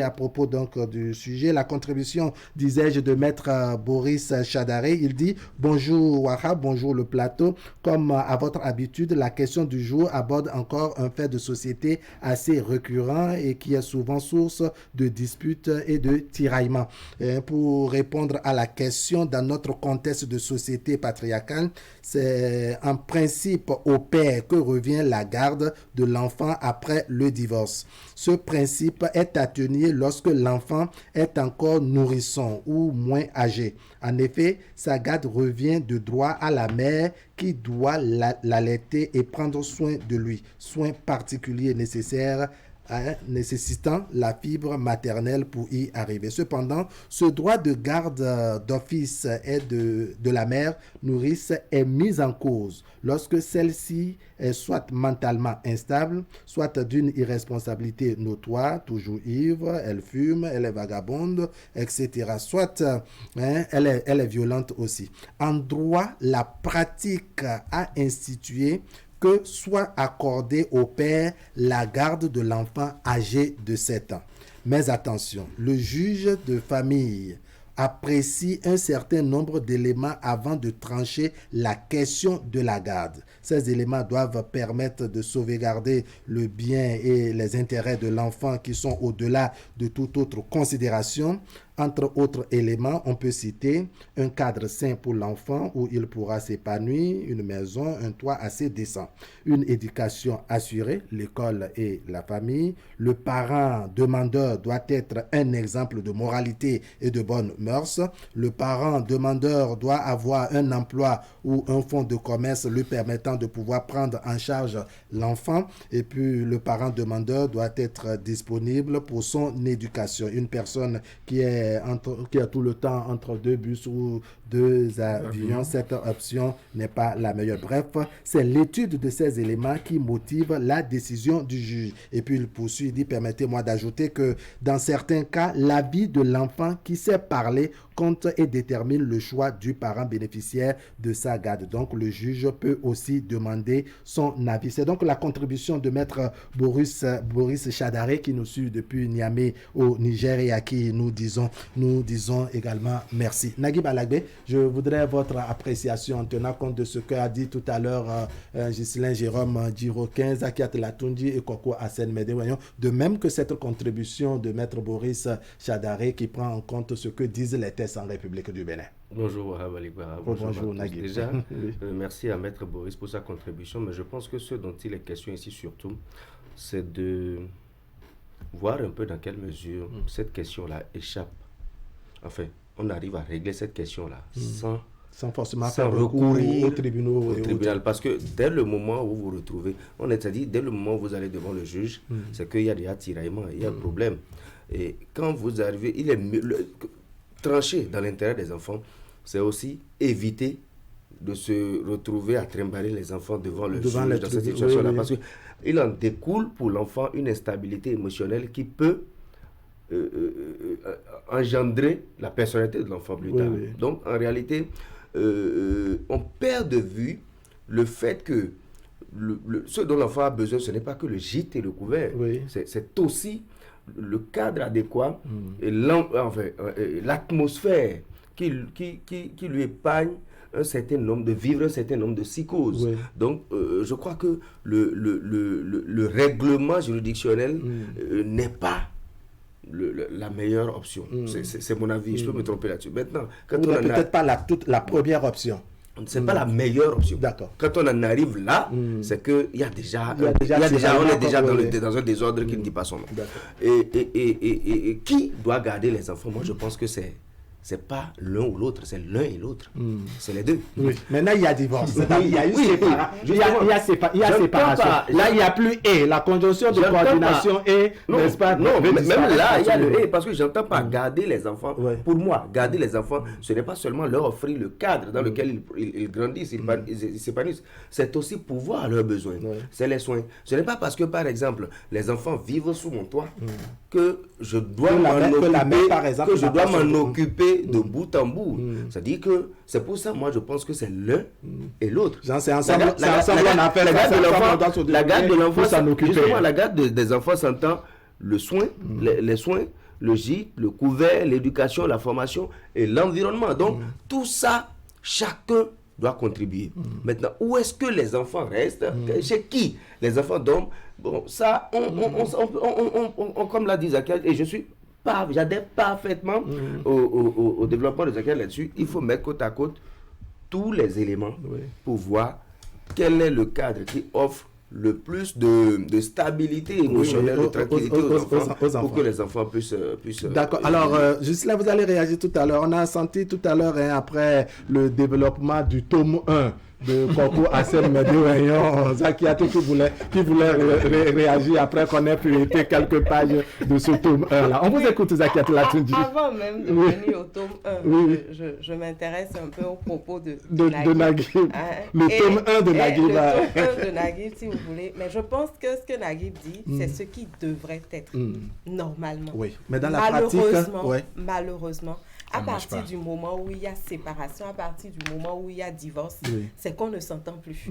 à propos donc du sujet. La contribution, disais-je, de Maître Boris Chadaré. Il dit « Bonjour Wahab, bonjour le plateau. Comme à votre habitude, la question du jour aborde encore un fait de société assez récurrent et qui est souvent source de disputes et de tiraillements. Pour répondre à la question, dans notre contexte de société patriarcale, c'est en principe au père que revient la garde de l'enfant après le divorce. Ce principe est à tenir lorsque l'enfant est encore nourrisson ou moins âgé. En effet, sa garde revient de droit à la mère qui doit l'allaiter et prendre soin de lui, soins particuliers nécessitant la fibre maternelle pour y arriver. Cependant, ce droit de garde d'office et de la mère nourrice est mis en cause lorsque celle-ci est soit mentalement instable, soit d'une irresponsabilité notoire, toujours ivre, elle fume, elle est vagabonde, etc. Soit elle est violente aussi. En droit, la pratique a institué que soit accordée au père la garde de l'enfant âgé de 7 ans. Mais attention, le juge de famille apprécie un certain nombre d'éléments avant de trancher la question de la garde. Ces éléments doivent permettre de sauvegarder le bien et les intérêts de l'enfant qui sont au-delà de toute autre considération. Entre autres éléments, on peut citer un cadre sain pour l'enfant où il pourra s'épanouir, une maison, un toit assez décent, une éducation assurée, l'école et la famille. Le parent demandeur doit être un exemple de moralité et de bonnes mœurs. Le parent demandeur doit avoir un emploi ou un fonds de commerce lui permettant de pouvoir prendre en charge l'enfant. Et puis le parent demandeur doit être disponible pour son éducation. Une personne qui a tout le temps entre deux bus ou deux avions, cette option n'est pas la meilleure. Bref, c'est l'étude de ces éléments qui motive la décision du juge. Et puis il poursuit, il dit, permettez-moi d'ajouter que dans certains cas, l'avis de l'enfant qui sait parler compte et détermine le choix du parent bénéficiaire de sa garde. Donc le juge peut aussi demander son avis. C'est donc la contribution de maître Boris Chadaré qui nous suit depuis Niamey au Niger et à qui nous disons également merci. Naguib Alagbe, je voudrais votre appréciation en tenant compte de ce qu'a dit tout à l'heure Ghislain Jérôme Djiroquin, Zakiat Latundi et Koko Hassen Medewayon, de même que cette contribution de maître Boris Chadaré qui prend en compte ce que disent les tests en République du Bénin. Bonjour Wahab Aligbara. Bonjour Naguib. Déjà, merci à maître Boris pour sa contribution, mais je pense que ce dont il est question ici surtout, c'est de voir un peu dans quelle mesure cette question-là échappe. Enfin, on arrive à régler cette question-là sans forcément faire recourir au tribunal. Parce que dès le moment où vous vous retrouvez, dès le moment où vous allez devant le juge, c'est qu'il y a déjà tiraillement, il y a un problème. Et quand vous arrivez, il est trancher dans l'intérêt des enfants, c'est aussi éviter de se retrouver à trimballer les enfants devant le juge dans cette situation-là. Parce qu'il en découle pour l'enfant une instabilité émotionnelle qui peut engendrer la personnalité de l'enfant plus tard. Donc, en réalité, on perd de vue le fait que ce dont l'enfant a besoin, ce n'est pas que le gîte et le couvert. C'est aussi le cadre adéquat et l'atmosphère qui lui épargne un certain nombre de vivre un certain nombre de psychoses. Donc, je crois que le règlement juridictionnel n'est pas la meilleure option. C'est mon avis, je peux me tromper là-dessus. Maintenant, peut-être pas la première option. C'est pas la meilleure option. D'accord. Quand on en arrive là, c'est que on est déjà dans un désordre qui ne dit pas son nom. Et qui doit garder les enfants? Moi, je pense que c'est pas l'un ou l'autre, c'est l'un et l'autre. C'est les deux. Maintenant, il y a divorce. Il y a eu séparation. Là, il n'y a plus et. La conjonction de coordination et, n'est-ce pas? Non, même là, il y a le et. Parce que j'entends pas garder les enfants. Pour moi, garder les enfants, ce n'est pas seulement leur offrir le cadre dans lequel ils grandissent, ils s'épanouissent. C'est aussi pouvoir leurs besoins. C'est les soins. Ce n'est pas parce que, par exemple, les enfants vivent sous mon toit que je dois m'en occuper de bout en bout. C'est-à-dire que c'est pour ça, moi, je pense que c'est l'un et l'autre. C'est ensemble, on appelle la garde de l'enfant. Justement, la garde des enfants s'entend le soin, les soins, le gîte, le couvert, l'éducation, la formation et l'environnement. Donc, tout ça, chacun doit contribuer. Maintenant, où est-ce que les enfants restent? Chez qui les enfants dorment? Bon, ça, comme l'a dit Zakiat, et j'adhère parfaitement au développement de Zakiat là-dessus. Il faut mettre côte à côte tous les éléments pour voir quel est le cadre qui offre le plus de stabilité émotionnelle, de tranquillité aux enfants, pour que les enfants puissent D'accord. Alors, juste là, vous allez réagir tout à l'heure. On a senti tout à l'heure, après le développement du tome 1, de Koko Hassen Medewayon, Zakiat qui voulait réagir après qu'on ait pu écrire quelques pages de ce tome 1 là. On vous écoute, Zakiat Latundi. Avant même de venir au tome 1, je m'intéresse un peu au propos de Naguib. Le tome 1 de Naguib. Le tome 1 de Naguib, si vous voulez. Mais je pense que ce que Naguib dit, c'est ce qui devrait être normalement. Oui, mais dans la pratique, malheureusement, À partir du moment où il y a séparation, à partir du moment où il y a divorce, c'est qu'on ne s'entend plus.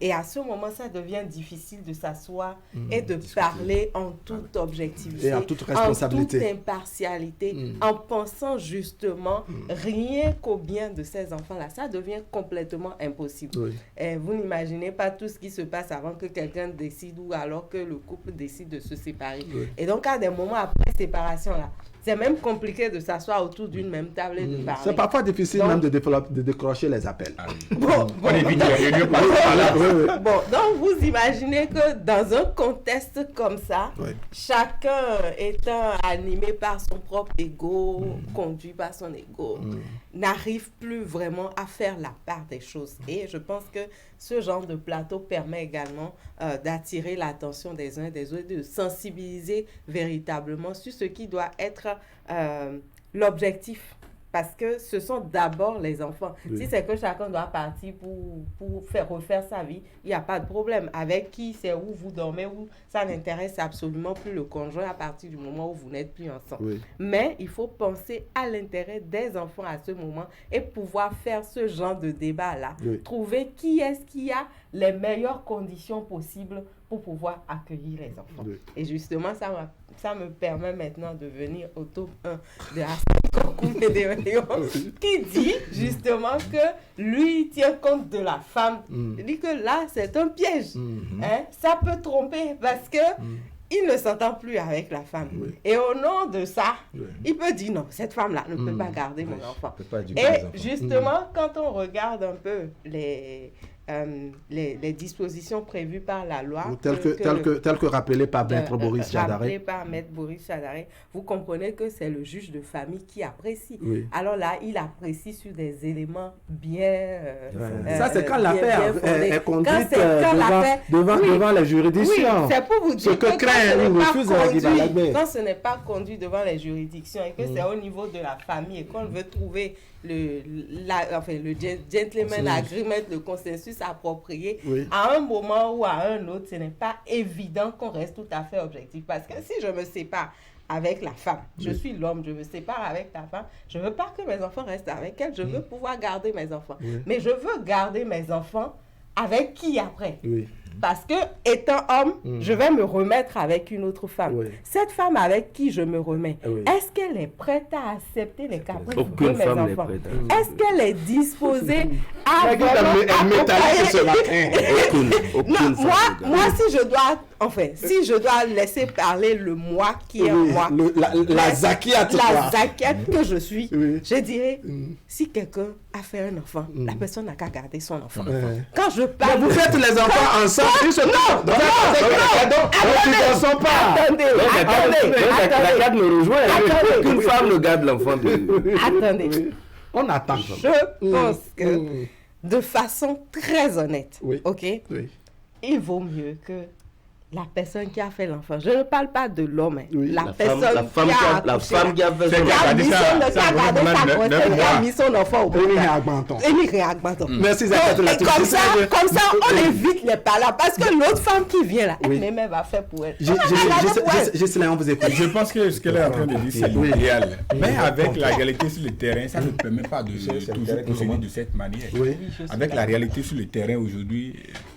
Et à ce moment, ça devient difficile de s'asseoir et de parler en toute objectivité, et en toute responsabilité, en toute impartialité, en pensant justement rien qu'au bien de ces enfants-là. Ça devient complètement impossible. Et vous n'imaginez pas tout ce qui se passe avant que quelqu'un décide ou alors que le couple décide de se séparer. Et donc, à des moments après séparation, là, c'est même compliqué de s'asseoir autour d'une même table et de parler. C'est parfois difficile même de décrocher les appels. Bon, donc vous imaginez que dans un contexte comme ça, chacun étant animé par son propre ego, conduit par son ego, n'arrive plus vraiment à faire la part des choses. Et je pense que ce genre de plateau permet également d'attirer l'attention des uns et des autres, de sensibiliser véritablement sur ce qui doit être l'objectif. Parce que ce sont d'abord les enfants. Si c'est que chacun doit partir pour refaire sa vie, il n'y a pas de problème. Avec qui, c'est où vous dormez, où ça n'intéresse absolument plus le conjoint à partir du moment où vous n'êtes plus ensemble. Mais il faut penser à l'intérêt des enfants à ce moment et pouvoir faire ce genre de débat-là. Trouver qui est-ce qui a les meilleures conditions possibles pour pouvoir accueillir les enfants. Et justement, ça me permet maintenant de venir au top 1 de qui dit justement que lui tient compte de la femme. Il dit que là, c'est un piège. Ça peut tromper parce que il ne s'entend plus avec la femme. Et au nom de ça, il peut dire non, cette femme-là ne peut pas garder mon enfant. Et justement, quand on regarde un peu les dispositions prévues par la loi, tel que rappelé par Maître Boris Chadaré. Rappelé par Maître Boris Chadaré, vous comprenez que c'est le juge de famille qui apprécie. Alors là, il apprécie sur des éléments bien... ça, c'est quand l'affaire est conduite devant les juridictions. Oui, c'est pour vous dire que quand ce n'est pas conduit devant les juridictions et que c'est au niveau de la famille et qu'on veut trouver le gentleman agreement, le consensus approprié, à un moment ou à un autre, ce n'est pas évident qu'on reste tout à fait objectif. Parce que si je me sépare avec la femme, je suis l'homme, je me sépare avec ta femme, je ne veux pas que mes enfants restent avec elle, je veux pouvoir garder mes enfants. Mais je veux garder mes enfants avec qui après? Parce que, étant homme, je vais me remettre avec une autre femme. Cette femme avec qui je me remets, est-ce qu'elle est prête à accepter les caprices de mes enfants? Est-ce qu'elle est disposée à moi, si je dois laisser parler le moi qui est moi, la Zakiat que je suis, je dirais, si quelqu'un a fait un enfant, la personne n'a qu'à garder son enfant. Quand je parle... Mais vous faites les enfants ensemble. Attendez. La garde me rejoint. Qu'une femme ne garde l'enfant de... Attendez. On attend. Je pense que, de façon très honnête, il vaut mieux que la personne qui a fait l'enfant, je ne parle pas de l'homme, la femme qui a fait son enfant au Merci. Comme ça, on évite les palabres parce que l'autre femme qui vient là, elle va faire pour elle. On vous écoute. Je pense que ce qu'elle est en train de dire, c'est idéal. Mais avec la réalité sur le terrain, ça ne permet pas de toujours procéder de cette manière. Avec la réalité sur le terrain aujourd'hui,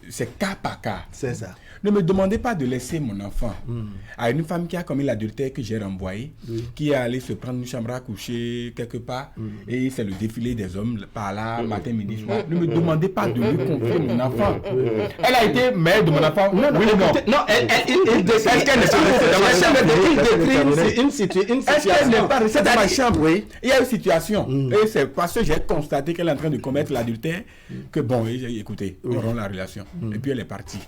c'est cas par cas. C'est ça. Ne me demandez pas de laisser mon enfant à une femme qui a commis l'adultère que j'ai renvoyé, qui est allée se prendre une chambre à coucher quelque part, et c'est le défilé des hommes par là, matin, midi, soir. Ne me demandez pas de lui confier mon enfant. Elle a été mère de mon enfant. Non, il décrit une situation. Est-ce qu'elle n'est pas restée dans ma chambre? Il y a une situation. Et c'est parce que j'ai constaté qu'elle est en train de commettre l'adultère que bon, écoutez, on rompt la relation. Et puis elle est partie.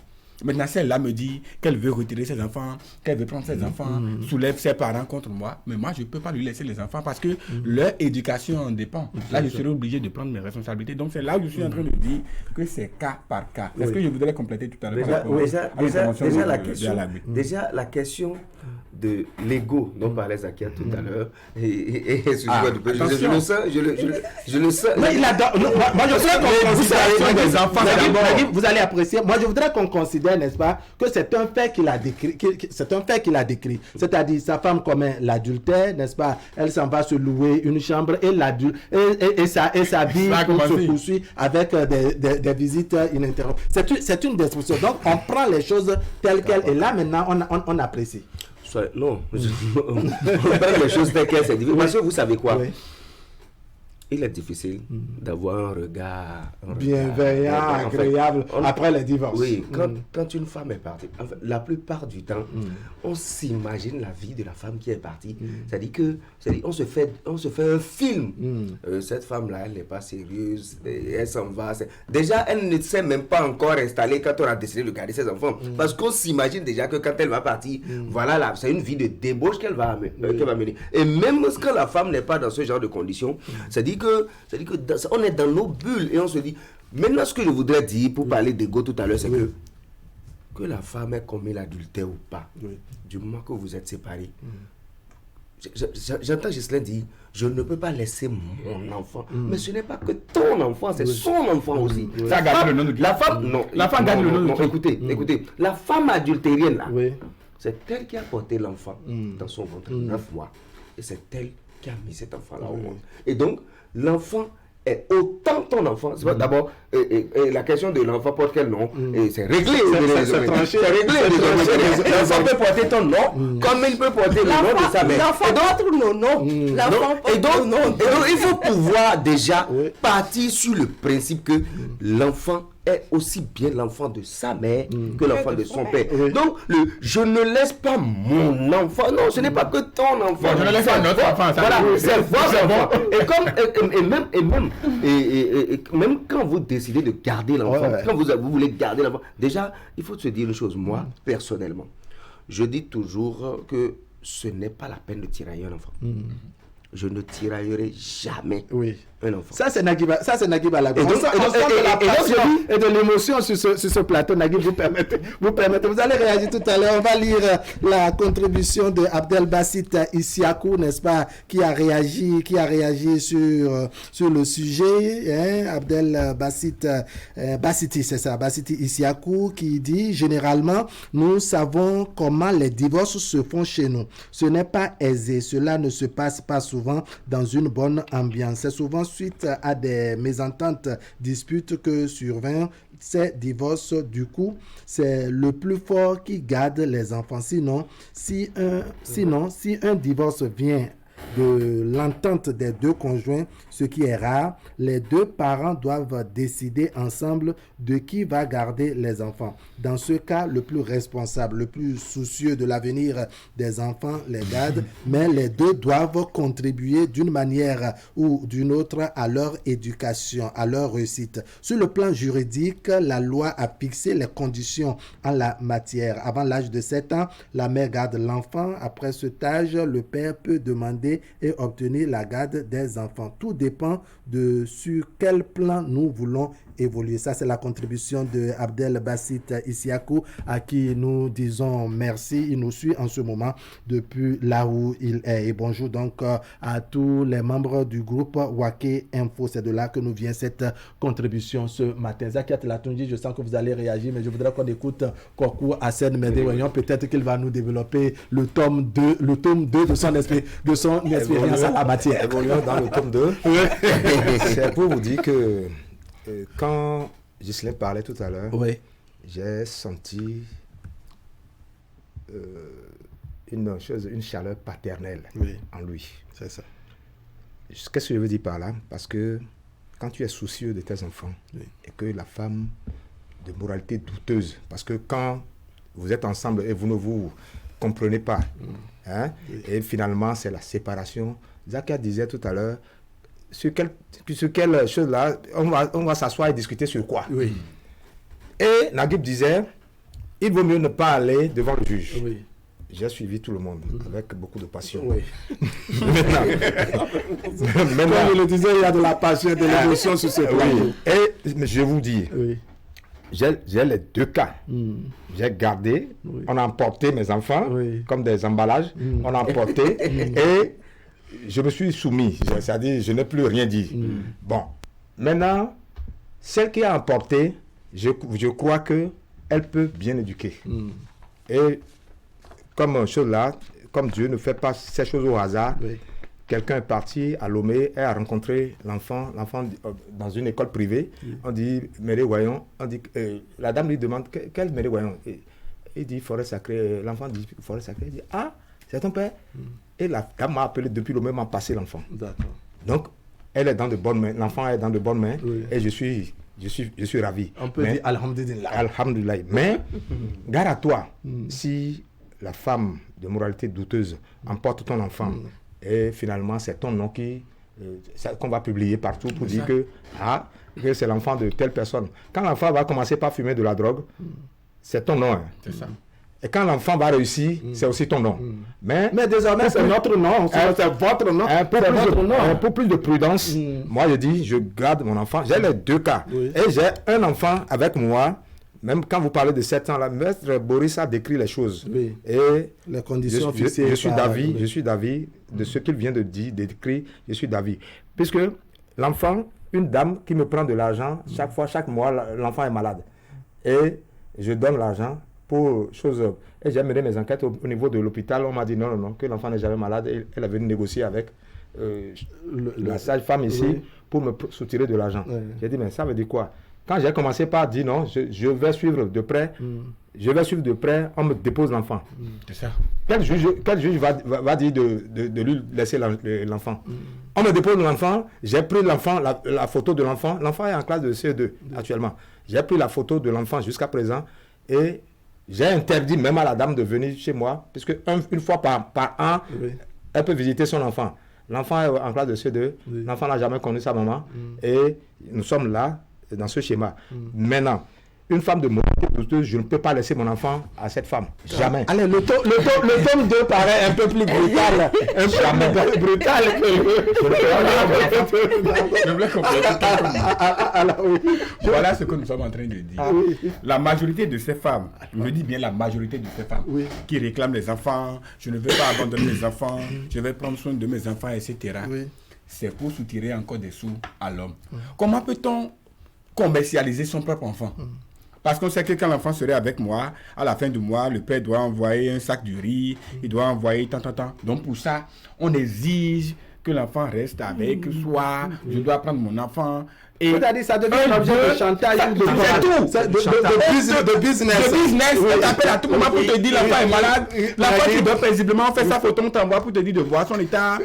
Maintenant, celle-là me dit qu'elle veut retirer ses enfants, qu'elle veut prendre ses enfants, soulève ses parents contre moi. Mais moi, je ne peux pas lui laisser les enfants parce que leur éducation en dépend. Là, je serai obligé de prendre mes responsabilités. Donc, c'est là où je suis en train de dire que c'est cas par cas. Est-ce que je voudrais compléter tout à l'heure? Déjà, la question de l'ego dont parlait Zakia tout à l'heure. Et je le sens, je le sens. Mais il adore. Moi, je voudrais qu'on considère des enfants. Vous allez apprécier. Moi, je voudrais qu'on considère, n'est-ce pas, que c'est un fait qu'il a décrit. C'est un fait qu'il a décrit. C'est-à-dire, sa femme commet l'adultère, n'est-ce pas? Elle s'en va se louer une chambre et sa vie se poursuit avec des visites ininterrompues. C'est une destruction. Donc, on prend les choses telles quelles et là, maintenant, on apprécie. Non, on prend les choses telles quelles, c'est difficile. Parce que vous savez quoi? Il est difficile d'avoir un regard bienveillant, agréable après le divorce. Oui, quand une femme est partie, en fait, la plupart du temps, on s'imagine la vie de la femme qui est partie. C'est-à-dire qu'on se fait un film. Cette femme-là, elle n'est pas sérieuse, elle s'en va. Déjà, elle ne s'est même pas encore installée quand on a décidé de garder ses enfants. Parce qu'on s'imagine déjà que quand elle va partir, voilà, là, c'est une vie de débauche qu'elle va mener. Et même quand la femme n'est pas dans ce genre de conditions, c'est-à-dire on est dans nos bulles et on se dit, maintenant ce que je voudrais dire pour parler d'ego tout à l'heure, c'est que la femme ait commis l'adultère ou pas, du moment que vous êtes séparés. J'entends Ghislain dire, je ne peux pas laisser mon enfant, mais ce n'est pas que ton enfant, c'est son enfant aussi. Ça garde le nom de la femme, non, la femme garde le nom de écoutez, la femme adultérienne là, c'est elle qui a porté l'enfant dans son ventre 9 mois et c'est elle qui a mis cet enfant là au monde. Et donc l'enfant est autant ton enfant. C'est pas d'abord la question de l'enfant porte quel nom, c'est réglé. C'est réglé. L'enfant peut porter ton nom comme il peut porter le nom de sa mère. L'enfant porte nos noms. Et donc il faut pouvoir déjà partir sur le principe que l'enfant est aussi bien l'enfant de sa mère que l'enfant de son père. Donc, je ne laisse pas mon enfant. Non, ce n'est pas que ton enfant. Je ne laisse pas notre enfant. Voilà, c'est votre enfant. Et même quand vous décidez de garder l'enfant, quand vous voulez garder l'enfant, déjà, il faut se dire une chose. Moi, personnellement, je dis toujours que ce n'est pas la peine de tirailler un enfant. Je ne tiraillerai jamais un enfant. Ça, c'est Naguib Alago. Et de l'émotion sur ce plateau, Naguib, vous permettez. Vous allez réagir tout à l'heure. On va lire la contribution de Abdel Bassit Issiakou, n'est-ce pas, qui a réagi sur le sujet. Abdel Bassiti, c'est ça, Bassiti Issiakou, qui dit, généralement, nous savons comment les divorces se font chez nous. Ce n'est pas aisé. Cela ne se passe pas souvent dans une bonne ambiance. C'est souvent suite à des mésententes, disputes que surviennent ces divorces. Du coup, c'est le plus fort qui garde les enfants. Sinon, si un divorce vient de l'entente des deux conjoints, ce qui est rare, les deux parents doivent décider ensemble de qui va garder les enfants. Dans ce cas, le plus responsable, le plus soucieux de l'avenir des enfants les garde, mais les deux doivent contribuer d'une manière ou d'une autre à leur éducation, à leur réussite. Sur le plan juridique, la loi a fixé les conditions en la matière. Avant l'âge de 7 ans, la mère garde l'enfant. Après cet âge, le père peut demander et obtenir la garde des enfants. Tout dépend de sur quel plan nous voulons évoluer. Ça, c'est la contribution de Abdel Bassit Issiakou, à qui nous disons merci. Il nous suit en ce moment depuis là où il est. Et bonjour donc à tous les membres du groupe Waké Info. C'est de là que nous vient cette contribution ce matin. Zakia Tlatounji, je sens que vous allez réagir, mais je voudrais qu'on écoute Kokou Hassen Médéoyon. Peut-être qu'il va nous développer le tome 2 de son expérience en la matière. Évoluons dans le tome 2. C'est pour vous dire que quand Ghislain parlait tout à l'heure, j'ai senti une chaleur paternelle en lui. C'est ça. Qu'est-ce que je veux dire par là? Parce que quand tu es soucieux de tes enfants et que la femme de moralité douteuse, parce que quand vous êtes ensemble et vous ne vous comprenez pas, et finalement c'est la séparation. Zakia disait tout à l'heure, sur quelle chose là, on va s'asseoir et discuter sur quoi. Et Naguib disait, il vaut mieux ne pas aller devant le juge. J'ai suivi tout le monde avec beaucoup de passion. Maintenant, comme je le disais, il y a de la passion et de l'émotion sur ce plateau. Et je vous dis, j'ai les deux cas. J'ai gardé, on a emporté mes enfants comme des emballages, on a emporté et je me suis soumis, c'est-à-dire je n'ai plus rien dit. Bon, maintenant, celle qui a emporté, je crois qu'elle peut bien éduquer. Et comme chose là, comme Dieu ne fait pas ces choses au hasard, quelqu'un est parti à Lomé et a rencontré l'enfant dans une école privée. On dit Méré Guayon, la dame lui demande quel Méré Guayon. Il dit forêt sacrée, l'enfant dit forêt sacrée. Il dit ah, c'est ton père. Et la dame m'a appelé depuis Lomé, m'a passé l'enfant. Donc, elle est dans de bonnes mains, l'enfant est dans de bonnes mains et je suis ravi. On peut dire Alhamdulillah. Alhamdulillah. Mais, gare à toi, si la femme de moralité douteuse emporte ton enfant et finalement c'est ton nom qu'on va publier partout pour dire que c'est l'enfant de telle personne. Quand l'enfant va commencer par fumer de la drogue, c'est ton nom. Hein. C'est ça. Et quand l'enfant va réussir, c'est aussi ton nom. Mais désormais, c'est notre nom, c'est votre nom. Pour plus de prudence, moi je dis, je garde mon enfant. J'ai les deux cas. Et j'ai un enfant avec moi. Même quand vous parlez de 7 ans, la maître Boris a décrit les choses. Et les conditions fixées. Je suis d'avis de ce qu'il vient de dire, décrire, je suis d'avis. Puisque l'enfant, une dame qui me prend de l'argent, chaque mois, l'enfant est malade. Et je donne l'argent pour choses. Et j'ai mené mes enquêtes au niveau de l'hôpital. On m'a dit non, que l'enfant n'est jamais malade. Et elle est venue négocier avec la sage-femme ici pour me soutirer de l'argent. J'ai dit, mais ça veut dire quoi? Quand j'ai commencé par dire non, je vais suivre de près, on me dépose l'enfant. C'est ça. Quel juge va dire de lui laisser l'enfant? On me dépose l'enfant, j'ai pris l'enfant, la photo de l'enfant. L'enfant est en classe de CE2 actuellement. J'ai pris la photo de l'enfant jusqu'à présent et j'ai interdit même à la dame de venir chez moi, puisque une fois par an, elle peut visiter son enfant. L'enfant est en classe de CE2, l'enfant n'a jamais connu sa maman et nous sommes là dans ce schéma. Maintenant, une femme de moralité douteuse, je ne peux pas laisser mon enfant à cette femme. Jamais. Allez, le tome 2 paraît un peu plus brutal. Jamais. Brutal Voilà ce que nous sommes en train de dire. La majorité de ces femmes, je dis bien la majorité de ces femmes, qui réclament les enfants, je ne veux pas abandonner mes enfants, je vais prendre soin de mes enfants, etc. C'est pour soutirer encore des sous à l'homme. Comment peut-on commercialiser son propre enfant? Parce qu'on sait que quand l'enfant serait avec moi, à la fin du mois, le père doit envoyer un sac de riz, il doit envoyer tant. Donc pour ça, on exige que l'enfant reste avec soi, je dois prendre mon enfant. Et c'est-à-dire ça devient un objet de chantage ou de business. De business, on t'appelle à tout moment pour te dire l'enfant est malade. L'enfant qui doit paisiblement, on fait sa photo, on t'envoie pour te dire de voir son état,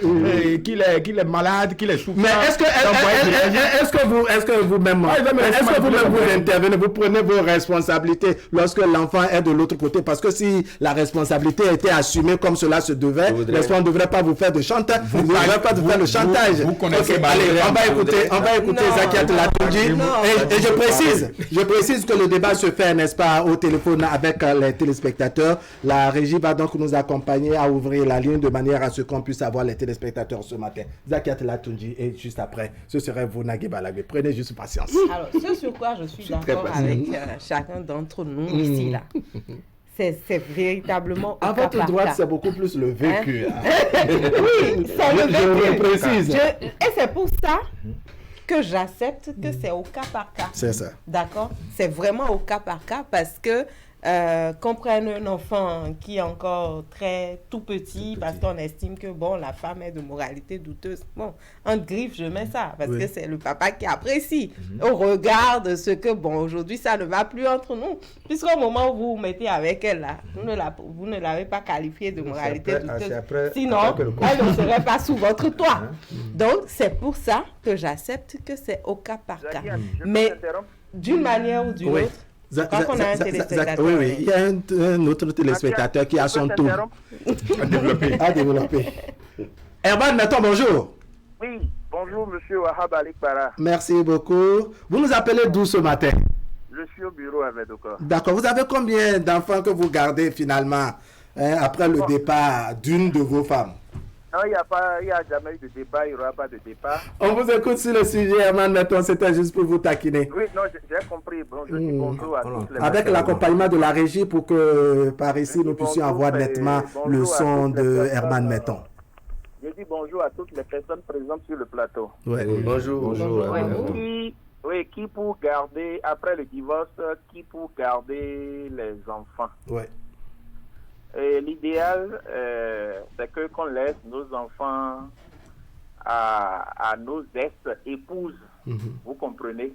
qu'il est malade, qu'il est souffrant. Mais est-ce que vous-même vous intervenez, vous prenez vos responsabilités lorsque l'enfant est de l'autre côté? Parce que si la responsabilité était assumée comme cela se devait, l'enfant ne devrait pas vous faire de chantage. Vous ne devrait pas vous faire de chantage. Allez, on va écouter Zakiat Latunji. Et je précise que le débat se fait, n'est-ce pas, au téléphone avec les téléspectateurs. La régie va donc nous accompagner à ouvrir la ligne de manière à ce qu'on puisse avoir les téléspectateurs ce matin. Zakiat Latunji et juste après, ce serait vous, Nagui Balagé. Prenez juste patience. Alors, ce sur quoi je suis d'accord avec chacun d'entre nous ici, là. C'est véritablement à votre droite, c'est beaucoup plus le vécu. Oui, c'est le vécu. Je précise. Et c'est pour ça que j'accepte que c'est au cas par cas. C'est ça. D'accord? C'est vraiment au cas par cas parce que qu'on prenne un enfant qui est encore tout petit parce qu'on estime que bon, la femme est de moralité douteuse. Bon, en griffe, je mets ça parce que c'est le papa qui apprécie. On regarde ce que, bon, aujourd'hui, ça ne va plus entre nous. Puisqu'au moment où vous vous mettez avec elle, là, vous ne l'avez pas qualifiée de moralité douteuse. Sinon, elle ne serait pas sous votre toit. Donc, c'est pour ça que j'accepte que c'est au cas par cas. Mais d'une manière ou d'une autre, quand on a un téléspectateur. Oui, il y a un autre téléspectateur qui a son tour à développer. Herman Nathan, bonjour. Oui, bonjour, monsieur Wahab Alikbara. Merci beaucoup. Vous nous appelez d'où ce matin? Je suis au bureau à Médokor. D'accord. Vous avez combien d'enfants que vous gardez finalement après le départ d'une de vos femmes? Non, il n'y a jamais eu de débat, il n'y aura pas de débat. On vous écoute sur le sujet, Herman. Maintenant, c'était juste pour vous taquiner. Oui, non, j'ai compris. Bon, je dis bonjour à toutes les avec l'accompagnement de la régie pour que par ici nous puissions avoir nettement le son de Herman Metton. Je dis bonjour à toutes les personnes présentes sur le plateau. Ouais. Bonjour. Qui pour garder, après le divorce, qui pour garder les enfants? Ouais. L'idéal, c'est qu'on laisse nos enfants à nos ex-épouses, vous comprenez,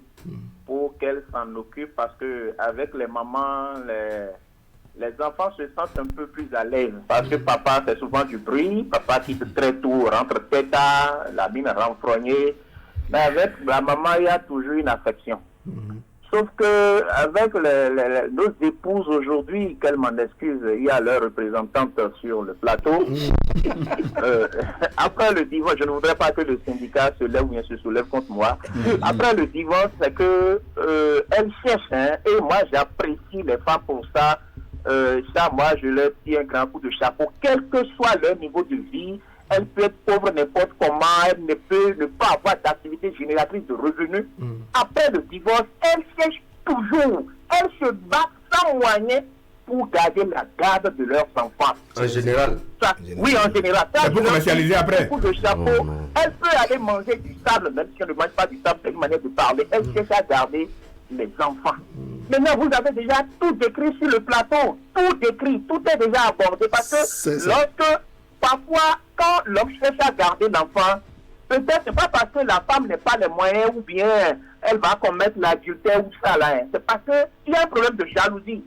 pour qu'elles s'en occupent, parce que avec les mamans, les enfants se sentent un peu plus à l'aise, parce que papa fait souvent du bruit, papa quitte très tôt, rentre tête à la mine renfrognée, mais avec la maman, il y a toujours une affection. Sauf que avec nos épouses aujourd'hui, qu'elles m'en excusent, il y a leur représentante sur le plateau. Après le divorce, je ne voudrais pas que le syndicat se lève ou bien se soulève contre moi. Après le divorce, c'est que elles cherchent, et moi j'apprécie les femmes pour ça. Ça, moi, je leur tire un grand coup de chapeau, quel que soit leur niveau de vie. Elle peut être pauvre n'importe comment, elle ne peut ne pas avoir d'activité génératrice de revenus. Après le divorce, elle cherche toujours, elle se bat sans moyen pour garder la garde de leurs enfants. En général. Oui, en général. C'est pour commercialiser après. De chapeau, elle peut aller manger du sable, même si elle ne mange pas du sable, c'est une manière de parler. Elle cherche à garder les enfants. Maintenant, vous avez déjà tout décrit sur le plateau. Tout décrit, tout est déjà abordé. Parce que lorsque, parfois, quand l'homme cherche à garder l'enfant, peut-être c'est pas parce que la femme n'a pas les moyens ou bien elle va commettre l'adultère ou ça là. C'est parce qu'il y a un problème de jalousie.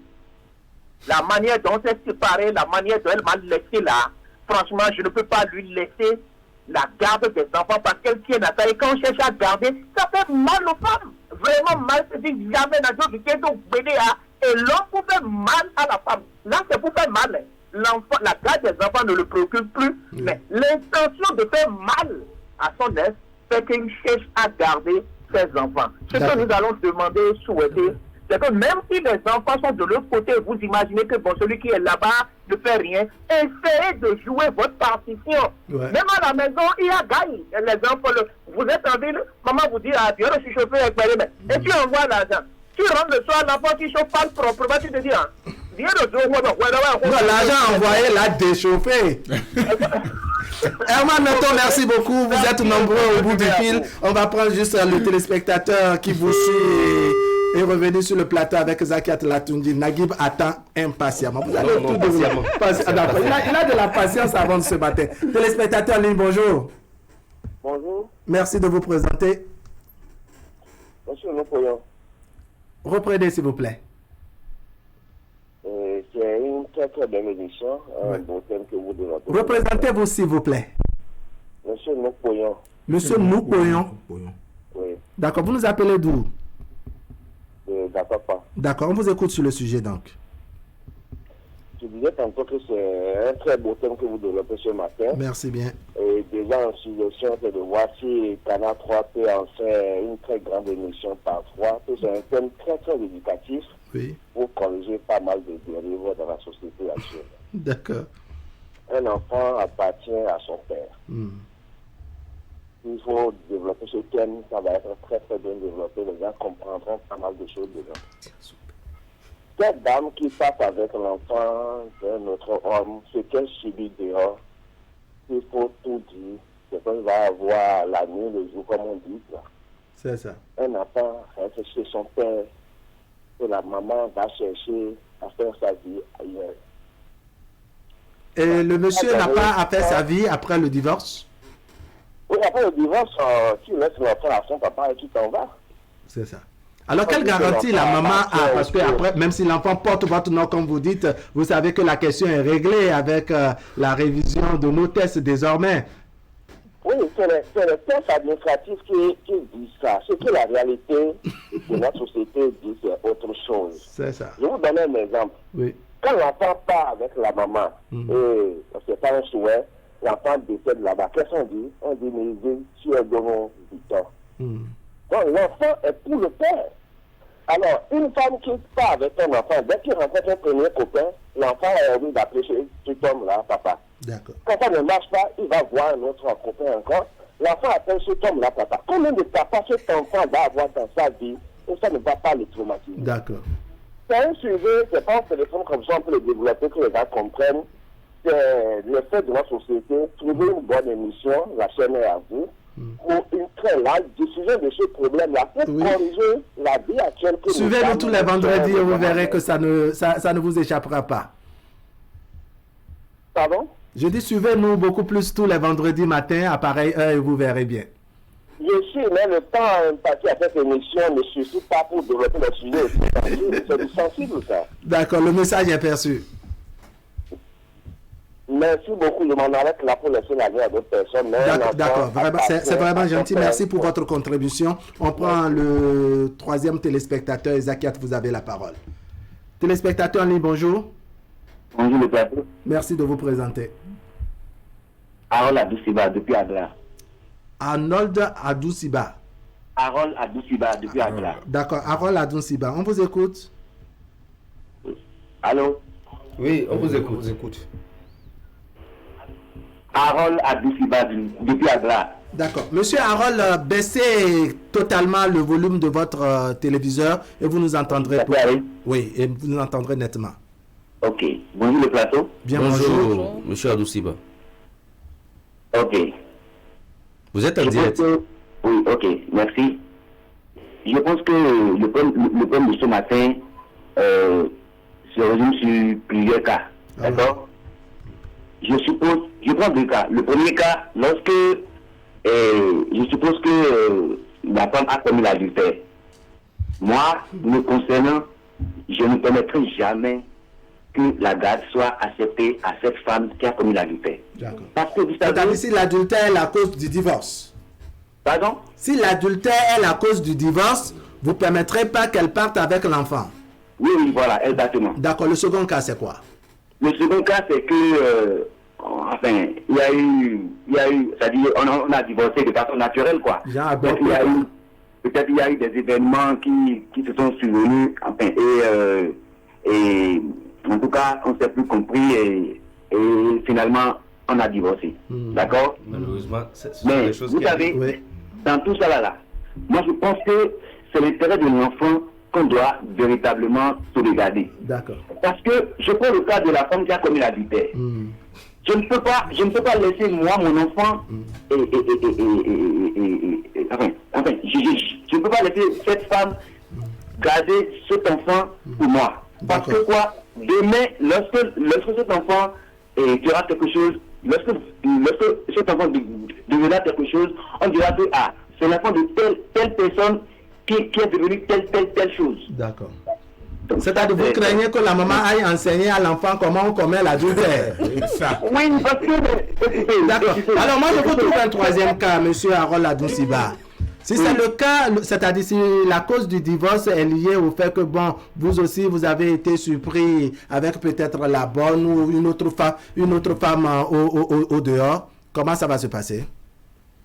La manière dont elle s'est séparée, la manière dont elle m'a laissé là, franchement, je ne peux pas lui laisser la garde des enfants parce qu'elle tient à ça. Et quand on cherche à garder, ça fait mal aux femmes. Vraiment mal. C'est dit jamais dans le week-end au BDA. Et l'homme pour faire mal à la femme. Là, c'est pour faire mal. L'enfant, la garde des enfants ne le préoccupe plus, mais l'intention de faire mal à son ex fait qu'il cherche à garder ses enfants. Ce que nous allons demander, souhaiter, c'est que même si les enfants sont de l'autre côté, vous imaginez que bon, celui qui est là-bas ne fait rien, essayez de jouer votre partition. Même à la maison, il y a gagne. Les enfants, vous êtes en ville, maman vous dit, ah, je suis chauffeur avec mes et tu envoies l'argent. Tu rentres le soir, l'enfant qui chauffe pas proprement, tu te dis, ah, non, l'argent envoyé l'a déchauffé. Herman Metton, merci beaucoup. Vous êtes nombreux au bout du fil. On va prendre juste le téléspectateur qui vous suit et revenir sur le plateau avec Zakiat Latundi. Naguib attend impatiemment. Vous allez tout patiemment. Il a de la patience avant de se battre. Téléspectateur en ligne, bonjour. Bonjour. Merci de vous présenter. Monsieur Napoléon. Reprenez s'il vous plaît. C'est une très très belle émission, un bon thème que vous donnez. Représentez-vous s'il vous plaît. Monsieur Napoléon. Monsieur Napoléon. Oui. D'accord, vous nous appelez d'où? D'accord. D'accord, on vous écoute sur le sujet donc. Je disais tantôt que c'est un très beau thème que vous développez ce matin. Merci bien. Et déjà en suggestion, c'est de voir si Canal 3 peut en faire une très grande émission parfois. C'est un thème très très éducatif. Oui. Pour corriger pas mal de dérives dans la société actuelle. D'accord. Un enfant appartient à son père. Il faut développer ce thème, ça va être très très bien développé. Les gens comprendront pas mal de choses dedans. Cette dame qui passe avec l'enfant d'un autre homme, ce qu'elle subit dehors, il faut tout dire. C'est qu'on va avoir la nuit, le jour, comme on dit. C'est ça. Un enfant reste chez son père. Et la maman va chercher à faire sa vie ailleurs. Et le monsieur n'a pas à faire sa vie après le divorce? Oui, après le divorce, tu laisses l'enfant à son papa et tu t'en vas. C'est ça. Alors, quelle garantie la maman a? Parce que après, même si l'enfant porte votre nom, comme vous dites, vous savez que la question est réglée avec la révision de nos tests désormais. Oui, c'est les tests administratifs qui disent ça. Ce que la réalité de notre société dit, c'est autre chose. C'est ça. Je vais vous donner un exemple. Oui. Quand l'enfant part avec la maman, et c'est pas un souhait, l'enfant décède là-bas, qu'est-ce qu'on dit? On dit, mais tu es devant du temps. Donc, l'enfant est pour le père. Alors, une femme qui part avec un enfant, dès qu'il rencontre un premier copain, l'enfant a envie d'appeler cet homme-là, papa. D'accord. Quand ça ne marche pas, il va va voir un autre copain encore, l'enfant appelle cet homme-là papa. Combien de papa cet enfant va avoir dans sa vie et ça ne va pas le traumatiser? D'accord. C'est un sujet, c'est pas un téléphone comme ça, on peut le développer, que les gens comprennent. C'est le fait de notre société, trouver une bonne émission, la chaîne est à vous, pour une très large décision de ce problème-là, pour corriger la vie actuelle. Suivez-nous tous les vendredis et vous verrez que ça ne vous échappera pas. Pardon? Je dis suivez-nous beaucoup plus tous les vendredis matin à pareille heure et vous verrez bien. Je suis, mais le temps imparti à cette émission ne suffit pas pour développer le sujet. C'est du sensible, ça. D'accord, le message est perçu. Merci beaucoup. Je m'en arrête là pour laisser la vie à d'autres personnes. D'accord, c'est vraiment gentil. Merci pour votre contribution. On prend le troisième téléspectateur. Zakiat, vous avez la parole. Téléspectateur en ligne, bonjour. Bonjour le plateau. Merci de vous présenter. Harold Adousiba depuis Agra. Arnold Adousiba. Harold Adousiba depuis Agra. D'accord, Harold Adousiba. On vous écoute. Allô? Oui, on vous écoute. Harold Adousiba depuis Agra. D'accord. Monsieur Harold, baissez totalement le volume de votre téléviseur et vous nous entendrez. Oui, et vous nous entendrez nettement. Ok. Bonjour le plateau. Bien, bonjour. Monsieur Adousiba. Ok. Vous êtes en direct. Oui, ok. Merci. Je pense que le problème de ce matin se résume sur plusieurs cas. D'accord? Je prends deux cas. Le premier cas, lorsque je suppose que la femme a commis l'adultère. Moi, me concernant, je ne permettrai jamais que la garde soit acceptée à cette femme qui a commis l'adultère. Parce que c'est-à-dire si l'adultère est la cause du divorce. Pardon? Si l'adultère est la cause du divorce, vous ne permettrez pas qu'elle parte avec l'enfant. Oui, voilà, exactement. D'accord, le second cas, c'est quoi? Le second cas, c'est que, enfin, il y a eu, c'est-à-dire, on a divorcé de façon naturelle, quoi. Peut-être il y a eu des événements qui se sont survenus, enfin, et en tout cas, on ne s'est plus compris et finalement, on a divorcé. D'accord? Malheureusement, mais des choses vous savez, dans tout ça là, moi je pense que c'est l'intérêt de l'enfant qu'on doit véritablement sauvegarder. D'accord. Parce que je prends le cas de la femme qui a commis l'adultère. Je ne peux pas laisser moi, mon enfant, enfin, je ne peux pas laisser cette femme garder cet enfant pour moi. Parce que quoi, demain, lorsque cet enfant fera quelque chose, lorsque cet enfant deviendra quelque chose, on dira que c'est l'enfant de telle personne qui est devenue telle chose. D'accord. C'est-à-dire vous craignez que la maman aille enseigner à l'enfant comment on commet l'adultère. Oui, parce que... D'accord. Alors moi je vous trouve un troisième cas, monsieur Harold Adousiba. Si c'est le cas, c'est-à-dire si la cause du divorce est liée au fait que, bon, vous aussi, vous avez été surpris avec peut-être la bonne ou une autre femme au dehors, comment ça va se passer?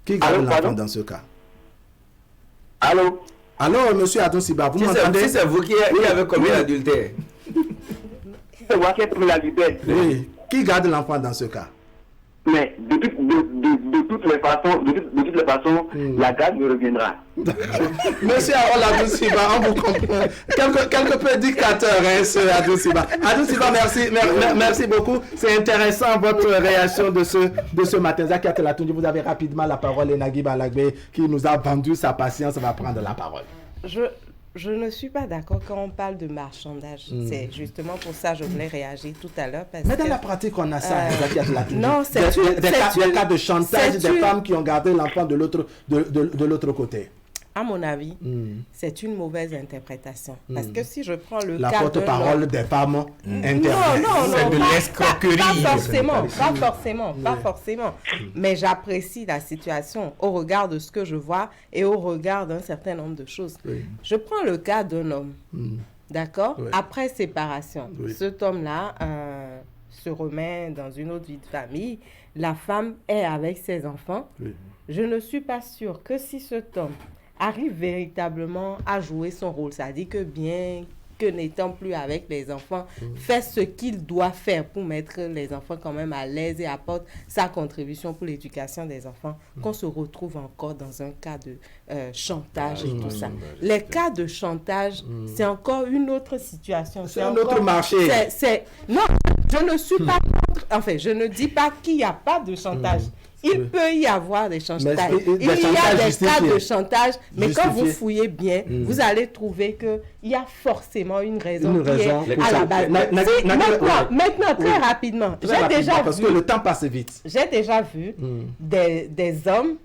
Qui garde l'enfant dans ce cas? Allô? Allô, monsieur Adousiba, vous m'entendez? Si c'est vous qui avez commis l'adultère. C'est moi qui ai commis l'adultère. Oui. Qui garde l'enfant dans ce cas? Mais de toutes les façons, la garde me reviendra. Monsieur Harold Adousiba, on vous comprend. Quelque peu dictateur, hein, ce Adousiba. Adousiba, merci beaucoup. C'est intéressant votre réaction de ce matin. Zakiat Latoundji, vous avez rapidement la parole et Nagui Balagbe qui nous a vendu sa patience va prendre la parole. Je ne suis pas d'accord quand on parle de marchandage. C'est justement pour ça que je voulais réagir tout à l'heure. Mais dans la pratique, on a ça. Non, c'est des cas de chantage des femmes qui ont gardé l'enfant de l'autre côté. À mon avis, c'est une mauvaise interprétation. Parce que si je prends le la cas de... La porte-parole des femmes intervient. C'est de l'escroquerie. Pas forcément. Mais j'apprécie la situation au regard de ce que je vois et au regard d'un certain nombre de choses. Oui. Je prends le cas d'un homme, d'accord? Oui. Après séparation, cet homme-là se remet dans une autre vie de famille. La femme est avec ses enfants. Oui. Je ne suis pas sûre que si cet homme arrive véritablement à jouer son rôle, c'est-à-dire que bien que n'étant plus avec les enfants, fait ce qu'il doit faire pour mettre les enfants quand même à l'aise et apporte sa contribution pour l'éducation des enfants, qu'on se retrouve encore dans un cas de chantage et tout ça. Les cas de chantage, c'est encore une autre situation. C'est un autre marché. Non, je ne suis pas contre, enfin, je ne dis pas qu'il n'y a pas de chantage. Il peut y avoir des chantages. Il y a des cas de chantage, mais quand vous fouillez bien, vous allez trouver qu'il y a forcément une raison qui est à la base. Maintenant, très rapidement, j'ai déjà vu... Parce que le temps passe vite. J'ai déjà vu des hommes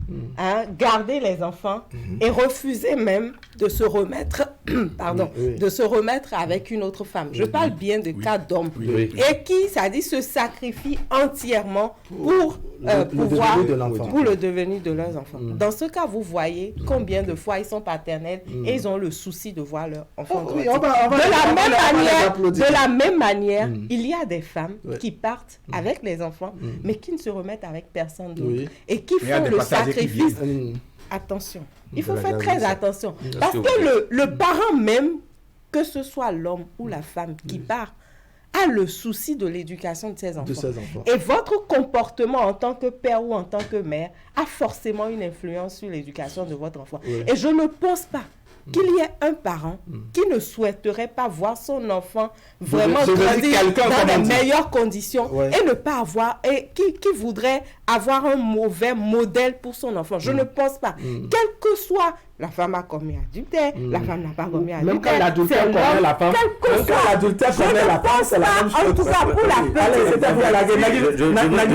garder les enfants et refuser même de se remettre, de se remettre avec une autre femme. Je parle bien de cas d'hommes. Et qui, ça dit, se sacrifient entièrement pour le devenir de leurs enfants. Dans ce cas, vous voyez combien de fois ils sont paternels et ils ont le souci de voir leur enfant grandir. De la même manière, il y a des femmes qui partent avec les enfants, mais qui ne se remettent avec personne d'autre et qui font le sacrifice. Attention, il faut faire très attention. Parce que le parent même, que ce soit l'homme ou la femme qui part, a le souci de l'éducation de ses enfants. Et votre comportement en tant que père ou en tant que mère a forcément une influence sur l'éducation de votre enfant. Et je ne pense pas qu'il y ait un parent qui ne souhaiterait pas voir son enfant vraiment grandir dans les meilleures conditions et ne pas avoir, et qui voudrait avoir un mauvais modèle pour son enfant. Je ne pense pas. Quel que soit, la femme a commis adultère, la femme n'a pas commis adultère. Même quand l'adultère commet la femme, c'est la même chose. En tout cas, pour la allez,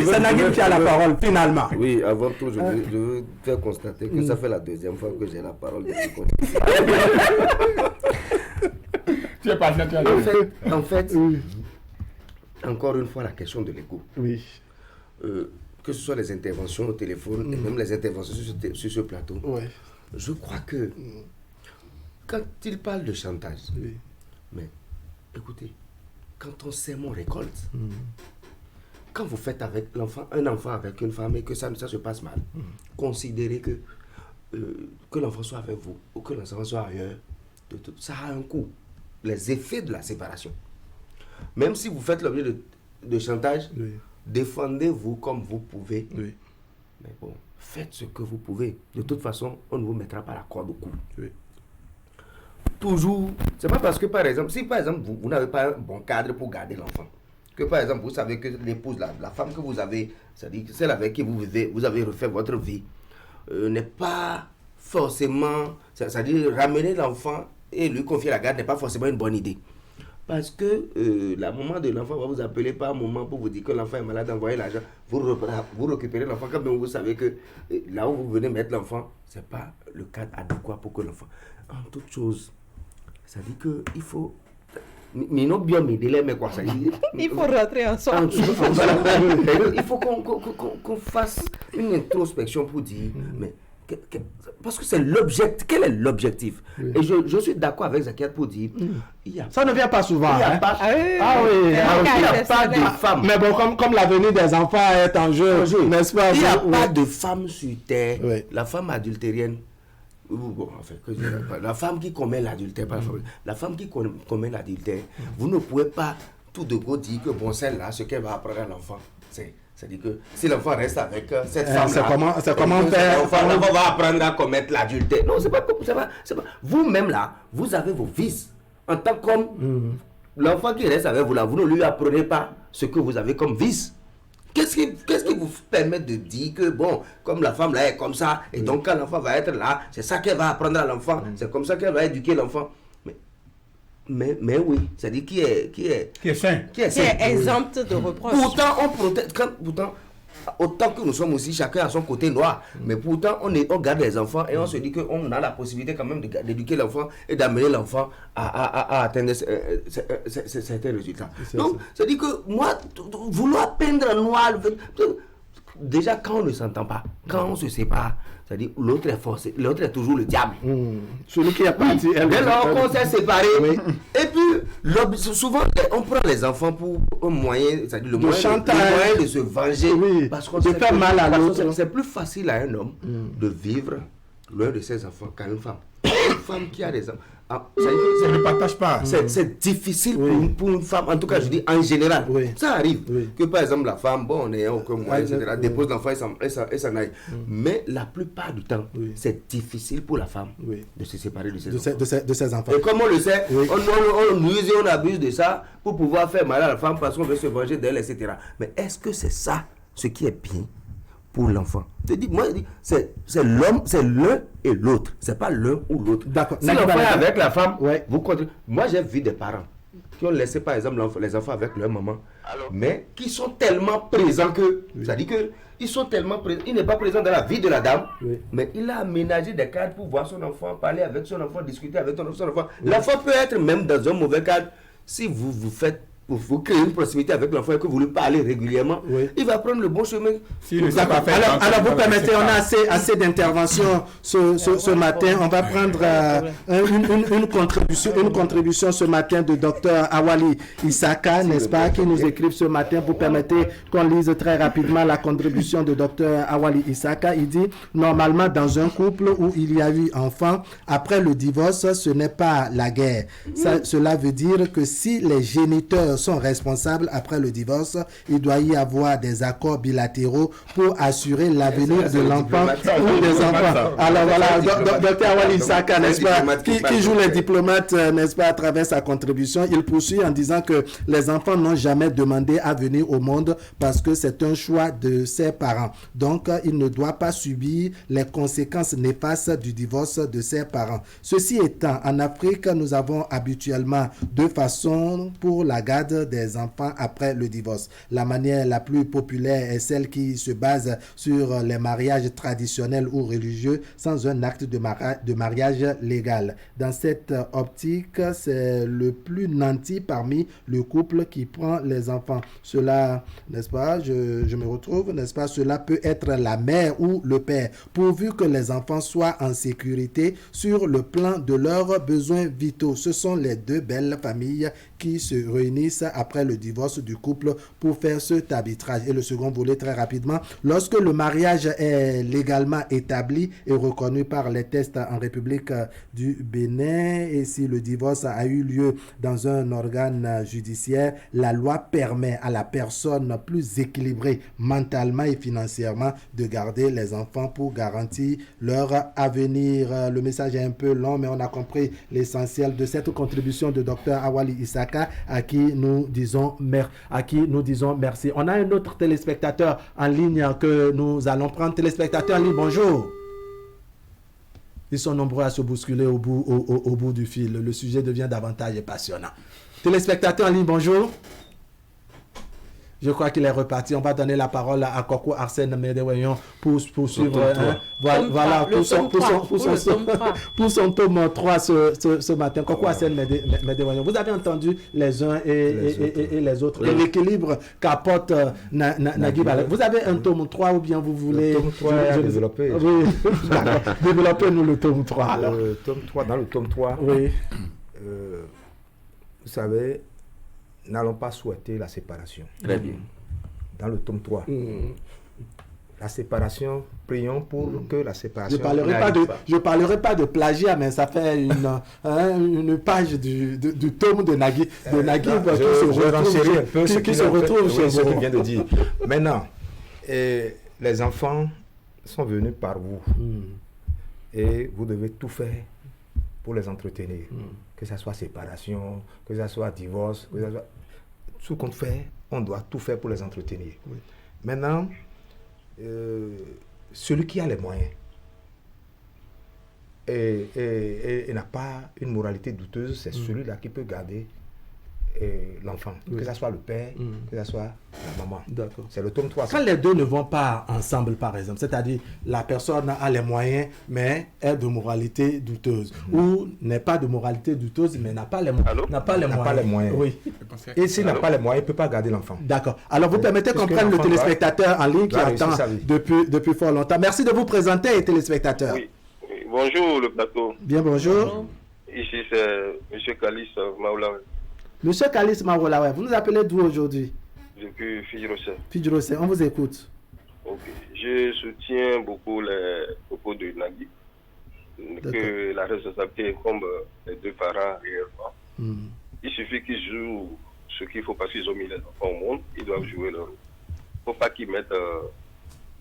c'est Naguib qui a la parole, finalement. Oui, avant tout, je veux faire constater que ça fait la deuxième fois que j'ai la parole. Tu es pas en fait, encore une fois, la question de l'ego. Oui. Que ce soit les interventions au téléphone et même les interventions sur ce plateau. Je crois que quand il parle de chantage, mais écoutez, quand on sème, on récolte. Quand vous faites avec un enfant avec une femme et que ça se passe mal, considérez que l'enfant soit avec vous ou que l'enfant soit ailleurs, ça a un coût. Les effets de la séparation. Même si vous faites l'objet de chantage, défendez-vous comme vous pouvez. Mais bon, faites ce que vous pouvez. De toute façon, on ne vous mettra pas la corde au cou. Toujours, c'est pas parce que par exemple, si par exemple vous n'avez pas un bon cadre pour garder l'enfant, que par exemple vous savez que l'épouse, la femme que vous avez, c'est-à-dire celle avec qui vous vivez, vous avez refait votre vie, n'est pas forcément, c'est-à-dire ramener l'enfant et lui confier la garde n'est pas forcément une bonne idée. Parce que la maman de l'enfant va vous appeler par un moment pour vous dire que l'enfant est malade, envoyer l'argent, vous récupérez l'enfant quand même vous savez que là où vous venez mettre l'enfant, ce n'est pas le cadre adéquat pour que l'enfant... En toute chose, ça dit qu'il faut... Il faut rentrer ensemble. Il faut qu'on fasse une introspection pour dire... mais parce que c'est l'objectif. Quel est l'objectif? Et je suis d'accord avec Zakiat pour dire ça ne vient pas souvent. Il n'y a pas, il n'y a pas de femmes. Mais bon, comme l'avenir des enfants est en jeu, n'est-ce pas? Il n'y a pas de femme sur terre. La femme adultérienne, bon, en fait, la femme qui commet l'adultère, la femme qui commet l'adultère, vous ne pouvez pas tout de go dire que bon, celle-là, ce qu'elle va apprendre à l'enfant, c'est-à-dire que si l'enfant reste avec cette femme-là, c'est comment faire. L'enfant va apprendre à commettre l'adultère. Non, c'est pas. Vous-même là, vous avez vos vices. En tant qu'homme, l'enfant qui reste avec vous là, vous ne lui apprenez pas ce que vous avez comme vice. Qu'est-ce qui vous permet de dire que bon, comme la femme là est comme ça, et donc quand l'enfant va être là, c'est ça qu'elle va apprendre à l'enfant, c'est comme ça qu'elle va éduquer l'enfant. Mais oui, c'est-à-dire qui est sain. Qui est exempt de reproches. Pourtant, on protège. Autant que nous sommes aussi chacun à son côté noir, mais pourtant on garde les enfants et on se dit qu'on a la possibilité quand même d'éduquer l'enfant et d'amener l'enfant à atteindre certains résultats. Donc, c'est-à-dire que moi, vouloir peindre en noir, déjà quand on ne s'entend pas, quand on se sépare, c'est-à-dire l'autre est forcé, l'autre est toujours le diable. Celui qui est parti. Dès lors qu'on s'est séparé, et puis souvent on prend les enfants pour un moyen, c'est-à-dire le moyen de se venger, parce qu'on de faire mal à l'autre. C'est plus facile à un homme de vivre l'un de ses enfants qu'à une femme. Une femme qui a des enfants. Ça ne partage pas. C'est difficile pour une femme, en tout cas, je dis en général. Ça arrive que, par exemple, la femme, bon, n'ayant aucun moyen, etc., dépose l'enfant et s'en aille. Mais la plupart du temps, c'est difficile pour la femme de se séparer de ses enfants. Et comme on le sait, on use et on abuse de ça pour pouvoir faire mal à la femme parce qu'on veut se venger d'elle, etc. Mais est-ce que c'est ça ce qui est bien pour l'enfant? Moi, je dis, c'est l'homme, c'est l'un et l'autre. C'est pas l'un ou l'autre. D'accord. Si l'enfant est avec la femme, vous continuez. Moi, j'ai vu des parents qui ont laissé, par exemple, les enfants avec leur maman, mais qui sont tellement présents que, c'est-à-dire que ils sont tellement présents, il n'est pas présent dans la vie de la dame, mais il a aménagé des cadres pour voir son enfant, parler avec son enfant, discuter avec son enfant. L'enfant peut être même dans un mauvais cadre. Si vous faites, vous créez une proximité avec l'enfant et que vous lui parlez régulièrement, il va prendre le bon chemin. Alors vous permettez, on a assez d'interventions ce matin. On va prendre une contribution ce matin de Dr Awali Isaka, n'est-ce pas, qui nous écrivent ce matin. Vous permettez qu'on lise très rapidement la contribution de Dr Awali Isaka. Il dit, normalement dans un couple où il y a eu enfant, après le divorce, ce n'est pas la guerre. Cela veut dire que si les géniteurs sont responsables après le divorce, il doit y avoir des accords bilatéraux pour assurer l'avenir de l'enfant ou des enfants. Alors voilà, Dr Awali Isaka, n'est-ce pas, qui joue les diplomates, n'est-ce pas, à travers sa contribution. Il poursuit en disant que les enfants n'ont jamais demandé à venir au monde parce que c'est un choix de ses parents. Donc, il ne doit pas subir les conséquences néfastes du divorce de ses parents. Ceci étant, en Afrique, nous avons habituellement deux façons pour la garde des enfants après le divorce. La manière la plus populaire est celle qui se base sur les mariages traditionnels ou religieux sans un acte de mariage légal. Dans cette optique, c'est le plus nanti parmi le couple qui prend les enfants. Cela, n'est-ce pas, je me retrouve, n'est-ce pas, cela peut être la mère ou le père, pourvu que les enfants soient en sécurité sur le plan de leurs besoins vitaux. Ce sont les deux belles familles qui se réunissent après le divorce du couple pour faire cet arbitrage. Et le second volet, très rapidement, lorsque le mariage est légalement établi et reconnu par les tests en République du Bénin, et si le divorce a eu lieu dans un organe judiciaire, la loi permet à la personne plus équilibrée mentalement et financièrement de garder les enfants pour garantir leur avenir. Le message est un peu long, mais on a compris l'essentiel de cette contribution de Dr Awali Isaka, à qui nous disons merci. On a un autre téléspectateur en ligne que nous allons prendre. Téléspectateur en ligne, bonjour. Ils sont nombreux à se bousculer au bout du fil. Le sujet devient davantage passionnant. Téléspectateur en ligne, bonjour. Je crois qu'il est reparti. On va donner la parole à Koko Arsène Medewayon pour suivre. Pour son tome 3 ce matin. Koko Arsène Medewayon. Vous avez entendu les uns et les autres. Et l'équilibre qu'apporte Nagui Balek. Vous avez un tome 3 ou bien vous voulez. Le tome 3 à développer. Oui. Développez-nous le tome 3. Alors. Dans le tome 3, oui. Vous savez, n'allons pas souhaiter la séparation. Très bien. Dans le tome 3. La séparation, prions pour que la séparation... Je parlerai pas de plagiat, mais ça fait une page du tome de Nagui. Qui se retrouve chez ce qu'il vient de dire. Maintenant, les enfants sont venus par vous. Et vous devez tout faire pour les entretenir. Que ce soit séparation, que ce soit divorce, que ce soit... Tout compte fait, on doit tout faire pour les entretenir. Oui. Maintenant, celui qui a les moyens et n'a pas une moralité douteuse, c'est celui-là qui peut garder l'enfant, que ce soit le père, que ce soit la maman. C'est le tome 3. Quand les deux ne vont pas ensemble, par exemple, c'est-à-dire la personne a les moyens, mais est de moralité douteuse, ou n'est pas de moralité douteuse, mais n'a pas les moyens. Oui. Et s'il n'a pas les moyens, il ne peut pas garder l'enfant. D'accord. Alors, vous permettez qu'on prenne le téléspectateur en ligne qui attend depuis fort longtemps. Merci de vous présenter, téléspectateur. Oui. Bonjour, le plateau. Bien, bonjour. Ici, c'est M. Kalis Maoulawe. Monsieur Kalis Maoulawe, vous nous appelez d'où aujourd'hui? Depuis Fidjirose. Fidjirose, on vous écoute. Ok. Je soutiens beaucoup les propos de Nagui. que la responsabilité incombe les deux parents réellement. Il suffit qu'ils jouent ce qu'il faut parce qu'ils ont mis les enfants au monde, ils doivent jouer leur rôle. Il ne faut pas qu'ils mettent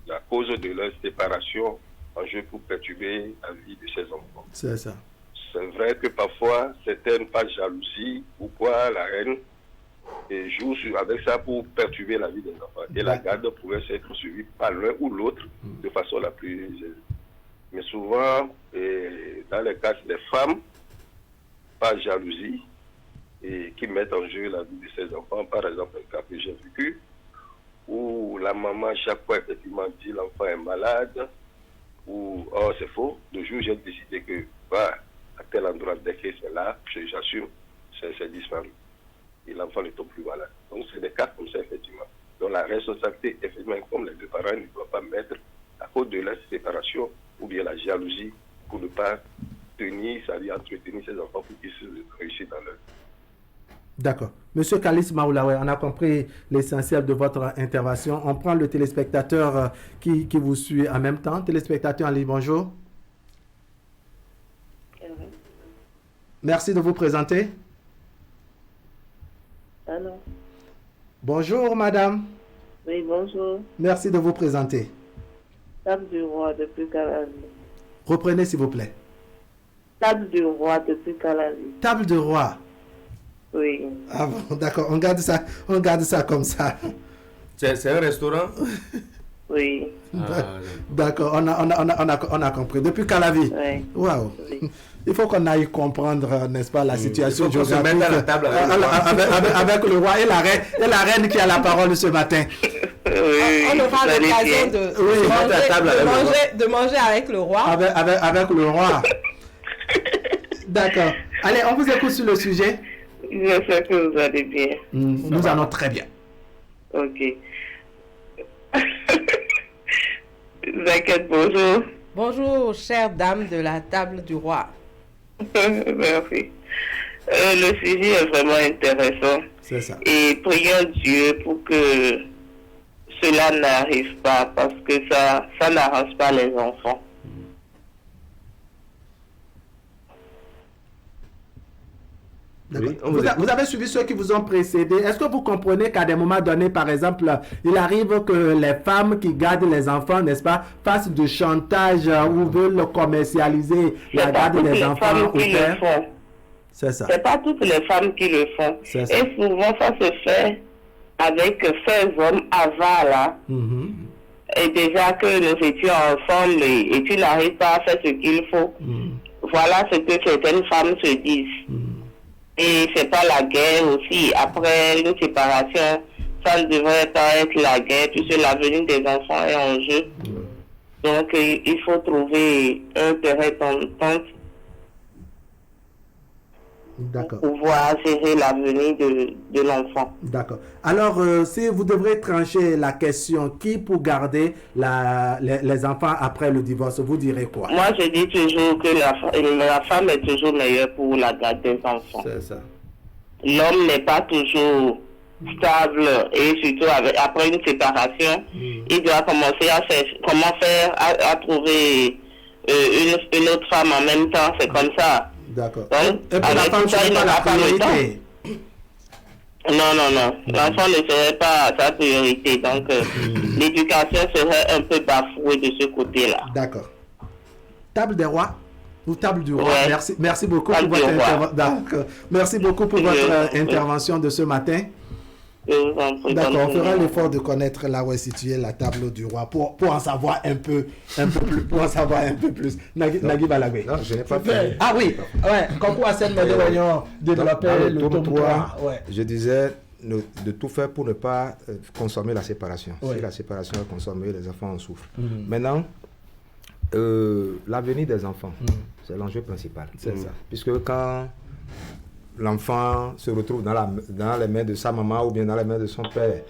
la cause de leur séparation en jeu pour perturber la vie de ces enfants. C'est ça. C'est vrai que parfois, certaines par jalousie ou quoi, la reine joue avec ça pour perturber la vie des enfants. Et la garde pouvait être suivie par l'un ou l'autre de façon la plus aisée. Mais souvent, dans les cas des femmes, par jalousie, et qui mettent en jeu la vie de ces enfants, par exemple, un cas que j'ai vécu, où la maman, chaque fois, effectivement, dit l'enfant est malade, ou oh, c'est faux. Le jour où j'ai décidé que, à tel endroit, dès que c'est là, j'assume, c'est disparu. Et l'enfant ne tombe plus malade. Donc, c'est des cas comme ça, effectivement. Donc, la responsabilité, effectivement, comme les deux parents ne doivent pas mettre à cause de la séparation ou bien la jalousie pour ne pas tenir, c'est-à-dire entretenir ces enfants pour qu'ils réussissent dans leur vie. D'accord. Monsieur Kalis Maoulawe, on a compris l'essentiel de votre intervention. On prend le téléspectateur qui vous suit en même temps. Téléspectateur en ligne, bonjour. Merci de vous présenter. Allô. Bonjour, madame. Oui, bonjour. Merci de vous présenter. Table du roi depuis Calavi. Reprenez, s'il vous plaît. Table du roi depuis Calavi. Table du roi. Oui. Ah bon, d'accord. On garde ça comme ça. C'est un restaurant? Oui. D'accord, on a compris. Depuis Calavi. Oui. Waouh. Oui. Il faut qu'on aille comprendre, n'est-ce pas, la situation géographique. Se mettre à la table avec le roi et la reine qui a la parole ce matin. Oui, on aura l'occasion de manger avec le roi. Avec le roi. D'accord. Allez, on vous écoute sur le sujet. J'espère que vous allez bien. Nous allons très bien. Ok. Zaket, bonjour. Bonjour, chère dame de la table du roi. Merci. Le sujet est vraiment intéressant. C'est ça. Et prions Dieu pour que cela n'arrive pas, parce que ça n'arrange pas les enfants. Oui, vous avez suivi ceux qui vous ont précédé. Est-ce que vous comprenez qu'à des moments donnés, par exemple, il arrive que les femmes qui gardent les enfants, n'est-ce pas, fassent du chantage ou veulent commercialiser la garde des enfants au père? C'est ça. C'est pas toutes les femmes qui le font. Et souvent, ça se fait avec ces hommes avant là. Et déjà que nous étions ensemble et tu n'arrives pas à faire ce qu'il faut. Voilà ce que certaines femmes se disent. Et c'est pas la guerre aussi. Après une séparation, ça ne devrait pas être la guerre puisque l'avenir des enfants est en jeu. Donc il faut trouver un terrain d'entente pour pouvoir gérer l'avenir de l'enfant. D'accord. Alors, si vous devrez trancher la question, qui pour garder les enfants après le divorce, vous direz quoi? Moi, je dis toujours que la femme est toujours meilleure pour la garde des enfants. C'est ça. L'homme n'est pas toujours stable et surtout après une séparation, il doit commencer à faire trouver une autre femme en même temps. C'est comme ça. D'accord. Et pour la femme, ça, il n'a pas le temps. Non. L'enfant ne serait pas sa priorité. Donc, l'éducation serait un peu bafouée de ce côté-là. D'accord. Table des rois ou table du roi. Ouais. Merci beaucoup pour votre intervention. Merci beaucoup pour votre intervention de ce matin. D'accord, on fera l'effort de connaître là où est située la table du roi pour en savoir un peu plus. Nagui Balagwe. Non, je n'ai pas fait. Ah oui, ouais. Concours à scène, nous voyons développer le tome 3. Ouais. Je disais de tout faire pour ne pas consommer la séparation. Ouais. Si la séparation est consommée, les enfants en souffrent. Maintenant, l'avenir des enfants, c'est l'enjeu principal. C'est ça. Puisque quand l'enfant se retrouve dans les mains de sa maman ou bien dans les mains de son père,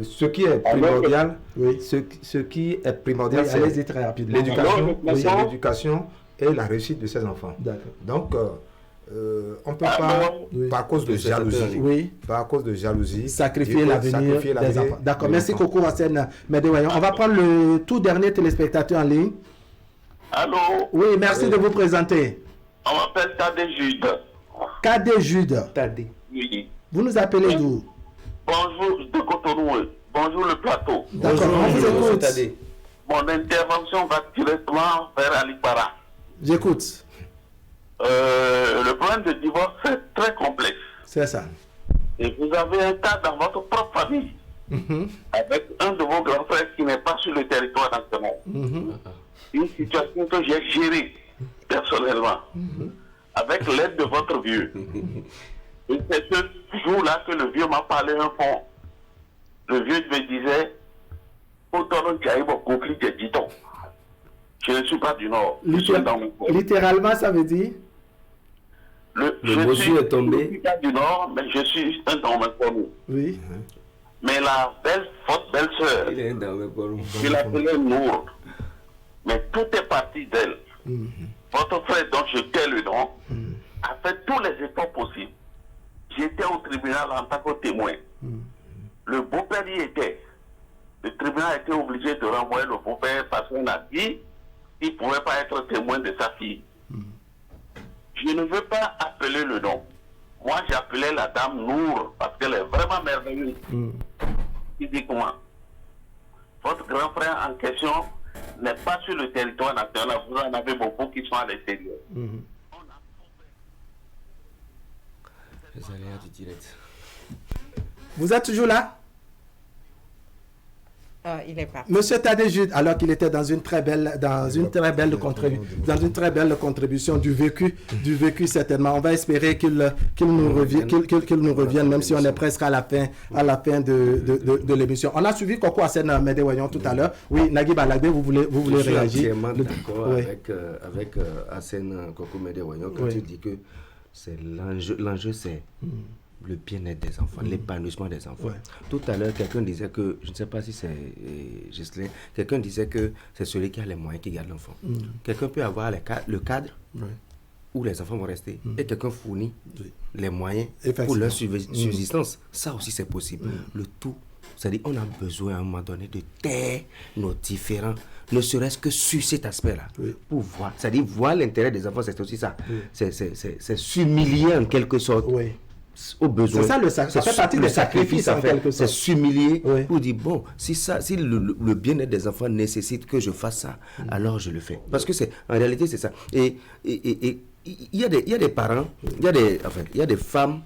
ce qui est primordial, ce qui est primordial, c'est l'éducation et la réussite de ses enfants. Donc, on ne peut pas, par cause de jalousie, sacrifier l'avenir des enfants. D'accord, merci Coco Hassen Medewayon. On va prendre le tout dernier téléspectateur en ligne. Allô? Oui, merci de vous présenter. On m'appelle Tadé Jude. Tadé Jude. Tadé. Oui. Vous nous appelez d'où? Bonjour de Cotonou. Bonjour le plateau. D'accord, on vous écoute. Tadé. Mon intervention va directement vers Alipara. J'écoute. Le problème de divorce est très complexe. C'est ça. Et vous avez un cas dans votre propre famille, avec un de vos grands frères qui n'est pas sur le territoire national. Une situation que j'ai gérée personnellement, avec l'aide de votre vieux. Et c'est ce jour-là que le vieux m'a parlé un fond. Le vieux me disait, je ne suis pas du Nord. Littéralement, ça veut dire? Le monsieur est tombé. Je ne suis pas du Nord, mais je suis un Dormez-Porou. Oui. Mais la votre belle-sœur, je l'appelais Nour. Mais tout est parti d'elle. Votre frère, dont je tais le nom, a fait tous les efforts possibles. J'étais au tribunal en tant que témoin. Le beau-père y était. Le tribunal a été obligé de renvoyer le beau-père parce qu'on a dit qu'il ne pouvait pas être témoin de sa fille. Je ne veux pas appeler le nom. Moi, j'appelais la dame Nour parce qu'elle est vraiment merveilleuse. Physiquement. Votre grand frère en question n'est pas sur le territoire national. Vous en avez beaucoup qui sont à l'extérieur. Les aléas du direct. Vous êtes toujours là? Il est parti. Monsieur Tadé Jude, alors qu'il était dans une très belle contribution du vécu certainement. On va espérer qu'il nous revienne, même si on est presque à la fin de l'émission. On a suivi Koko Hassen Medewayon tout à l'heure. Oui, Nagui Balagbe, vous voulez réagir? Je suis entièrement d'accord avec Hassen Koko Medewayon quand tu dis que c'est l'enjeu c'est le bien-être des enfants, l'épanouissement des enfants. Tout à l'heure, quelqu'un disait que, je ne sais pas si c'est Ghislain, quelqu'un disait que c'est celui qui a les moyens qui garde l'enfant. Quelqu'un peut avoir le cadre où les enfants vont rester et quelqu'un fournit les moyens pour leur subsistance. Ça aussi, c'est possible. Le tout, c'est-à-dire qu'on a besoin à un moment donné de taire nos différents, ne serait-ce que sur cet aspect-là, pour voir, c'est-à-dire voir l'intérêt des enfants, c'est aussi ça. C'est s'humilier en quelque sorte. Au besoin. Ça fait partie du sacrifice en quelque sorte. C'est s'humilier pour dire bon, si le bien-être des enfants nécessite que je fasse ça, alors je le fais. Parce que en réalité c'est ça. Et il y a des parents, il y a des femmes,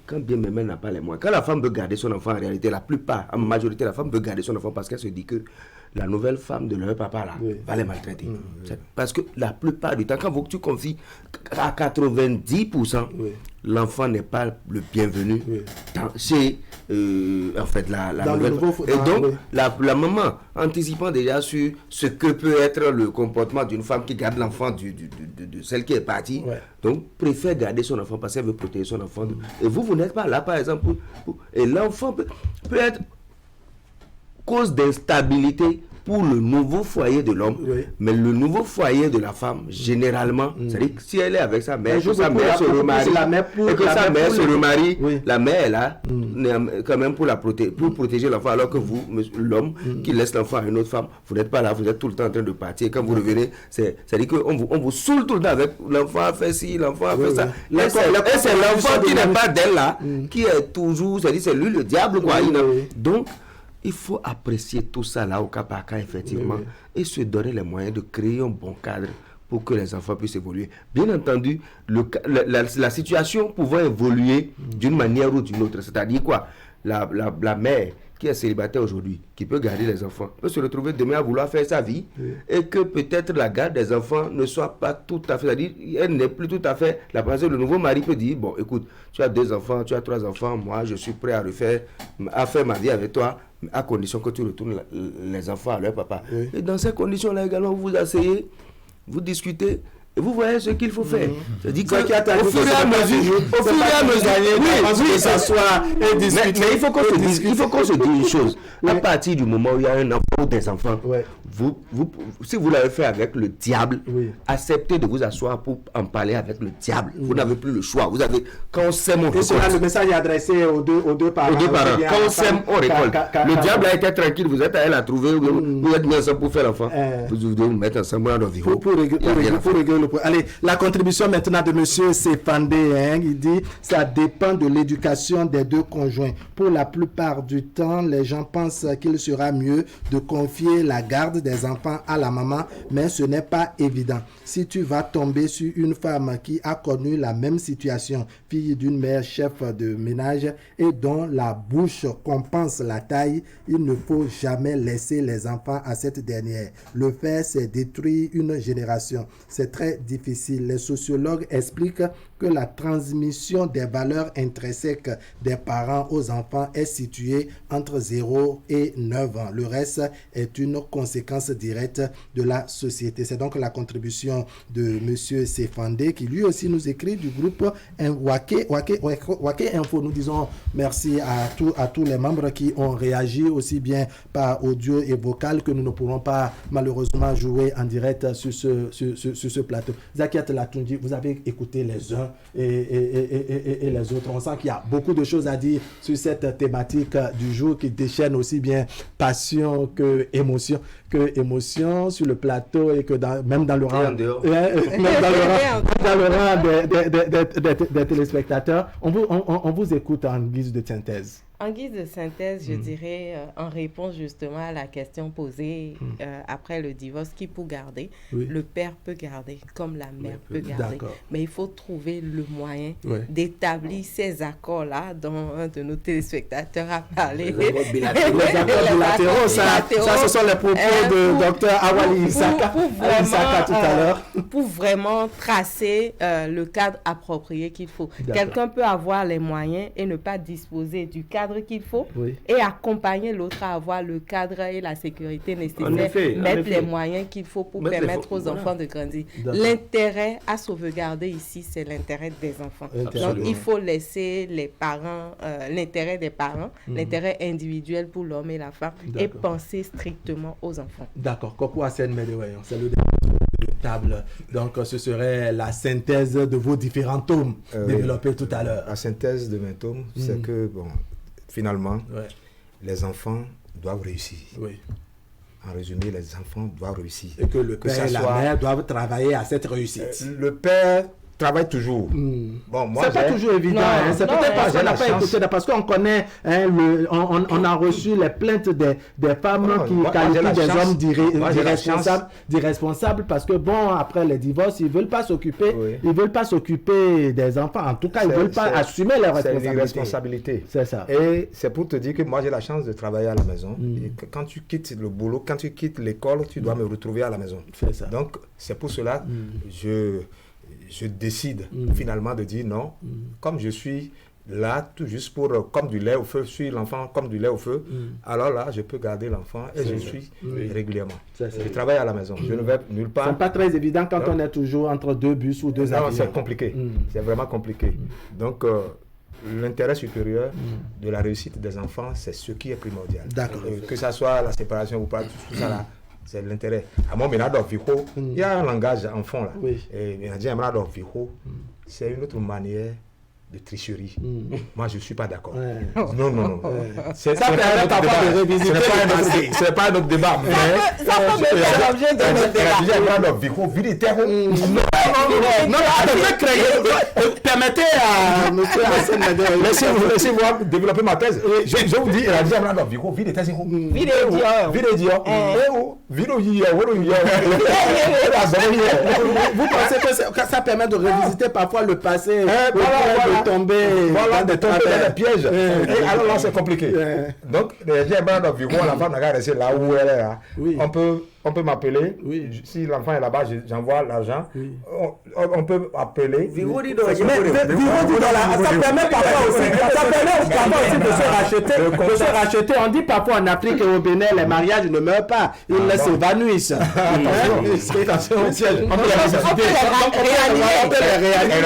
quand bien même elle n'a pas les moyens. Quand la femme veut garder son enfant, en réalité, en majorité, la femme veut garder son enfant parce qu'elle se dit que la nouvelle femme de leur papa là va les maltraiter. Parce que la plupart du temps, quand tu confies à 90%, l'enfant n'est pas le bienvenu chez la nouvelle femme. Et donc, la maman, anticipant déjà sur ce que peut être le comportement d'une femme qui garde l'enfant de celle qui est partie, donc préfère garder son enfant parce qu'elle veut protéger son enfant. Et vous n'êtes pas là, par exemple, et l'enfant peut être cause d'instabilité pour le nouveau foyer de l'homme, mais le nouveau foyer de la femme, généralement, c'est-à-dire que si elle est avec sa mère, que sa mère se remarie, et que sa mère se remarie, la mère est là, quand même pour protéger l'enfant, alors que vous, l'homme qui laisse l'enfant à une autre femme, vous n'êtes pas là, vous êtes tout le temps en train de partir, et quand vous revenez, c'est-à-dire qu'on vous saoule tout le temps avec l'enfant a fait ci, l'enfant a fait ça, et c'est l'enfant qui n'est pas d'elle là, qui est toujours, c'est-à-dire c'est lui le diable, quoi. Donc, il faut apprécier tout ça là au cas par cas, effectivement, et se donner les moyens de créer un bon cadre pour que les enfants puissent évoluer. Bien entendu, la situation pouvant évoluer d'une manière ou d'une autre, c'est-à-dire quoi, la mère qui est célibataire aujourd'hui, qui peut garder les enfants, peut se retrouver demain à vouloir faire sa vie, et que peut-être la garde des enfants ne soit pas tout à fait, c'est-à-dire elle n'est plus tout à fait la personne. Le nouveau mari peut dire, bon écoute, tu as 2 enfants, tu as 3 enfants, moi je suis prêt à faire ma vie avec toi, à condition que tu retournes les enfants à leur papa. Et dans ces conditions-là également, vous vous asseyez, vous discutez, Et vous voyez ce qu'il faut faire. C'est-à-dire qu'au fur et à mesure, oui, ça soit mais il faut qu'on se dise une chose. À partir du moment où il y a un enfant ou des enfants, si vous l'avez fait avec le diable, acceptez de vous asseoir pour en parler avec le diable. Vous n'avez plus le choix. Vous avez, quand on s'aime, on récolte. Le message est adressé aux deux parents. Quand on s'aime, on récolte. Le diable a été tranquille, vous êtes allé la trouver, vous êtes mis ensemble pour faire l'enfant. Vous devez vous mettre ensemble dans l'environ. Pour régler le problème. Allez, la contribution maintenant de M. Sefandé, il dit ça dépend de l'éducation des deux conjoints. Pour la plupart du temps, les gens pensent qu'il sera mieux de confier la garde des enfants à la maman, mais ce n'est pas évident. Si tu vas tomber sur une femme qui a connu la même situation, fille d'une mère chef de ménage et dont la bouche compense la taille, il ne faut jamais laisser les enfants à cette dernière. Le faire, c'est détruire une génération. C'est très difficile. Les sociologues expliquent que la transmission des valeurs intrinsèques des parents aux enfants est située entre 0 et 9 ans. Le reste est une conséquence directe de la société. C'est donc la contribution de M. Sefandé qui lui aussi nous écrit du groupe Wake Info. Nous disons merci à tous les membres qui ont réagi aussi bien par audio et vocal que nous ne pourrons pas malheureusement jouer en direct sur ce plateau. Zakiat Latundi, vous avez écouté les uns et les autres. On sent qu'il y a beaucoup de choses à dire sur cette thématique du jour qui déchaîne aussi bien passion que émotion sur le plateau et que même dans le rang des téléspectateurs. On vous écoute en guise de synthèse. En guise de synthèse, je dirais, en réponse justement à la question posée après le divorce, qui peut garder? Le père peut garder, comme la mère peut garder. Mais il faut trouver le moyen d'établir ces accords-là dont un de nos téléspectateurs a parlé. Les accords bilatéraux, ça, ce sont les propos de Dr Awali Isaka tout à l'heure. Pour vraiment tracer le cadre approprié qu'il faut. Quelqu'un peut avoir les moyens et ne pas disposer du cadre qu'il faut et accompagner l'autre à avoir le cadre et la sécurité nécessaire, mettre les moyens qu'il faut pour permettre aux enfants de grandir. L'intérêt à sauvegarder ici, c'est l'intérêt des enfants. Donc, il faut laisser les parents, l'intérêt des parents, l'intérêt individuel pour l'homme et la femme et penser strictement aux enfants. D'accord. Koko Hassen Medewayon, c'est le table. Donc, ce serait la synthèse de vos différents tomes développés tout à l'heure. La synthèse de mes tomes, c'est que, bon, finalement, les enfants doivent réussir. En résumé, les enfants doivent réussir. Et que le père et la mère doivent travailler à cette réussite. Le père travaille toujours. Bon, moi, c'est pas toujours évident. C'est peut-être pas. Je n'ai pas écouté parce qu'on connaît, on a reçu les plaintes des femmes qui qualifient des hommes d'irresponsables parce que bon, après les divorces, ils veulent pas s'occuper, ils veulent pas s'occuper des enfants. En tout cas, ils veulent pas assumer leurs responsabilités. C'est ça. Et c'est pour te dire que moi, j'ai la chance de travailler à la maison. Et que quand tu quittes le boulot, quand tu quittes l'école, tu dois me retrouver à la maison. C'est ça. Donc, c'est pour cela je décide finalement de dire non, comme je suis là tout juste pour comme du lait au feu, je suis l'enfant comme du lait au feu, alors là je peux garder l'enfant et je suis régulièrement. Je travaille à la maison, je ne vais nulle part. C'est pas très évident quand on est toujours entre deux bus ou deux avions. Non, c'est compliqué, c'est vraiment compliqué. Donc l'intérêt supérieur de la réussite des enfants, c'est ce qui est primordial. Que ça soit la séparation ou pas, tout ça là. C'est l'intérêt. À moi, il y a un langage en fond là. Et c'est une autre manière de tricherie. Moi, je ne suis pas d'accord. Non. Ça permet parfois de revisiter. Ce n'est pas un autre débat. Ça peut être l'objet de notre débat. Permettez à M. Hassan, laissez-moi développer ma thèse. Je vous dis, il a dit vous pensez que ça permet de revisiter parfois le passé, de tomber dans des pièges. Et alors là, c'est compliqué. Donc, la femme n'a qu'à rester là où elle est. On peut on peut m'appeler. Oui. Si l'enfant est là-bas, j'envoie l'argent. Oui. On peut appeler. Ça permet parfois aussi de se racheter. On dit parfois en Afrique et au Bénin, les mariages ne meurent pas. Ils s'évanouissent. Attention. On peut les réanimer.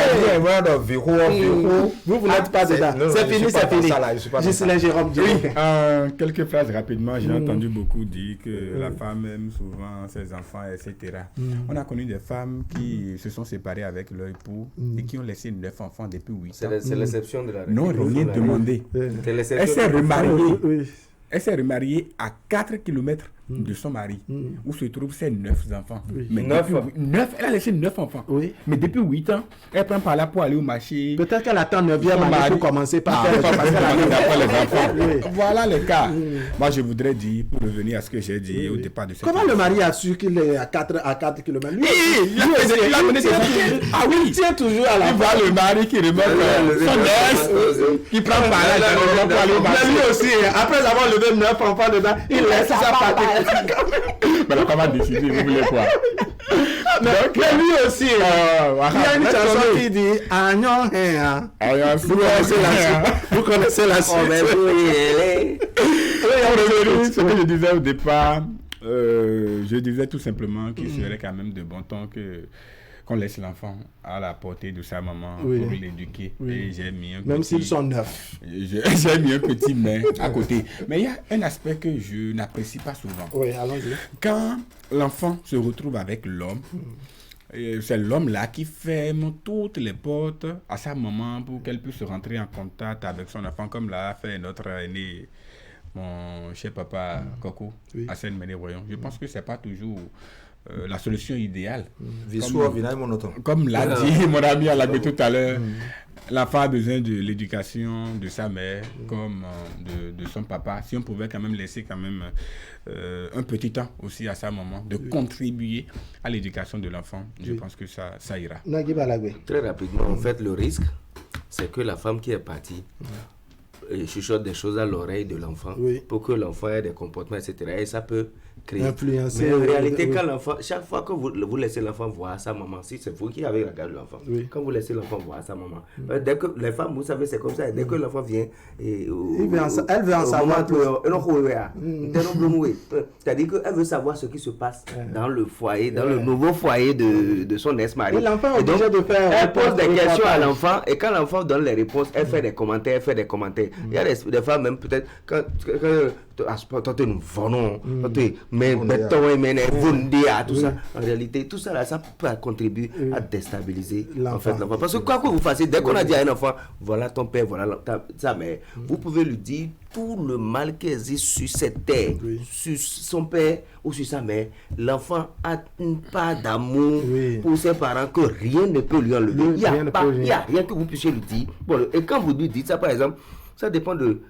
Vous n'êtes pas dedans. C'est fini. Ghislain Jérôme. Quelques phrases rapidement. J'ai entendu beaucoup dire que la femme aime souvent ses enfants, etc. On a connu des femmes qui se sont séparées avec leur époux et qui ont laissé 9 enfants depuis 8 ans. C'est l'exception de la règle. Non, rien demandé. Elle s'est remariée à 4 km de son mari, où se trouvent ses 9 enfants. Oui. Mais 9, elle a laissé 9 enfants. Oui. Mais depuis 8 ans, elle prend par là pour aller au marché. Peut-être qu'elle attend 9e année pour commencer par les enfants. Oui. Voilà le cas. Moi, je voudrais dire, pour revenir à ce que j'ai dit au départ de cette Comment le mari a su qu'il est à 4 km? Il tient toujours à la voie. Le mari qui remet son ex, qui prend par là pour aller au marché. Lui aussi, après avoir levé 9 enfants dedans, il laisse ça partir. Mais la femme a décidé, vous voulez quoi? Donc, lui aussi, il y a une chanson qui dit vous connaissez la suite. Ce que je disais au départ, je disais tout simplement qu'il serait quand même de bon temps qu'on laisse l'enfant à la portée de sa maman pour l'éduquer. Et j'ai mis même s'ils sont 9. J'ai mis un petit mais à côté. Mais il y a un aspect que je n'apprécie pas souvent. Oui, allons-y. Quand l'enfant se retrouve avec l'homme, c'est l'homme-là qui ferme toutes les portes à sa maman pour qu'elle puisse rentrer en contact avec son enfant, comme l'a fait notre aîné, mon cher papa Coco, Hassan Méné-Voyon. Je pense que ce n'est pas toujours la solution idéale. Comme l'a dit mon ami Alagbé tout à l'heure, l'enfant a besoin de l'éducation de sa mère comme de son papa. Si on pouvait quand même laisser quand même un petit temps aussi à sa maman de contribuer à l'éducation de l'enfant, je pense que ça ira. Très rapidement, en fait, le risque, c'est que la femme qui est partie chuchote des choses à l'oreille de l'enfant pour que l'enfant ait des comportements, etc. Et ça peut créer. Influencer. Mais en réalité, quand l'enfant, chaque fois que vous laissez l'enfant voir sa maman, si c'est vous qui avez regardé l'enfant, quand vous laissez l'enfant voir sa maman, dès que les femmes, vous savez, c'est comme ça, dès que l'enfant vient, elle veut en savoir plus. C'est-à-dire qu'elle veut savoir ce qui se passe dans le foyer, dans le nouveau foyer de son ex-mari. Et l'enfant est obligé de faire. Elle pose des questions à l'enfant et quand l'enfant donne les réponses, elle fait des commentaires, Il y a des fois même peut-être quand nous venons, mais tout ça. En réalité, tout ça là, ça peut contribuer à déstabiliser en fait l'enfant. Parce que quoi que vous fassiez, dès qu'on a dit à un enfant, voilà ton père, voilà sa mère, vous pouvez lui dire tout le mal qui existe sur cette terre, sur son père ou sur sa mère. L'enfant a une part d'amour pour ses parents que rien ne peut lui enlever. Il n'y a rien que vous puissiez lui dire. Bon, et quand vous lui dites ça, par exemple, ça dépend de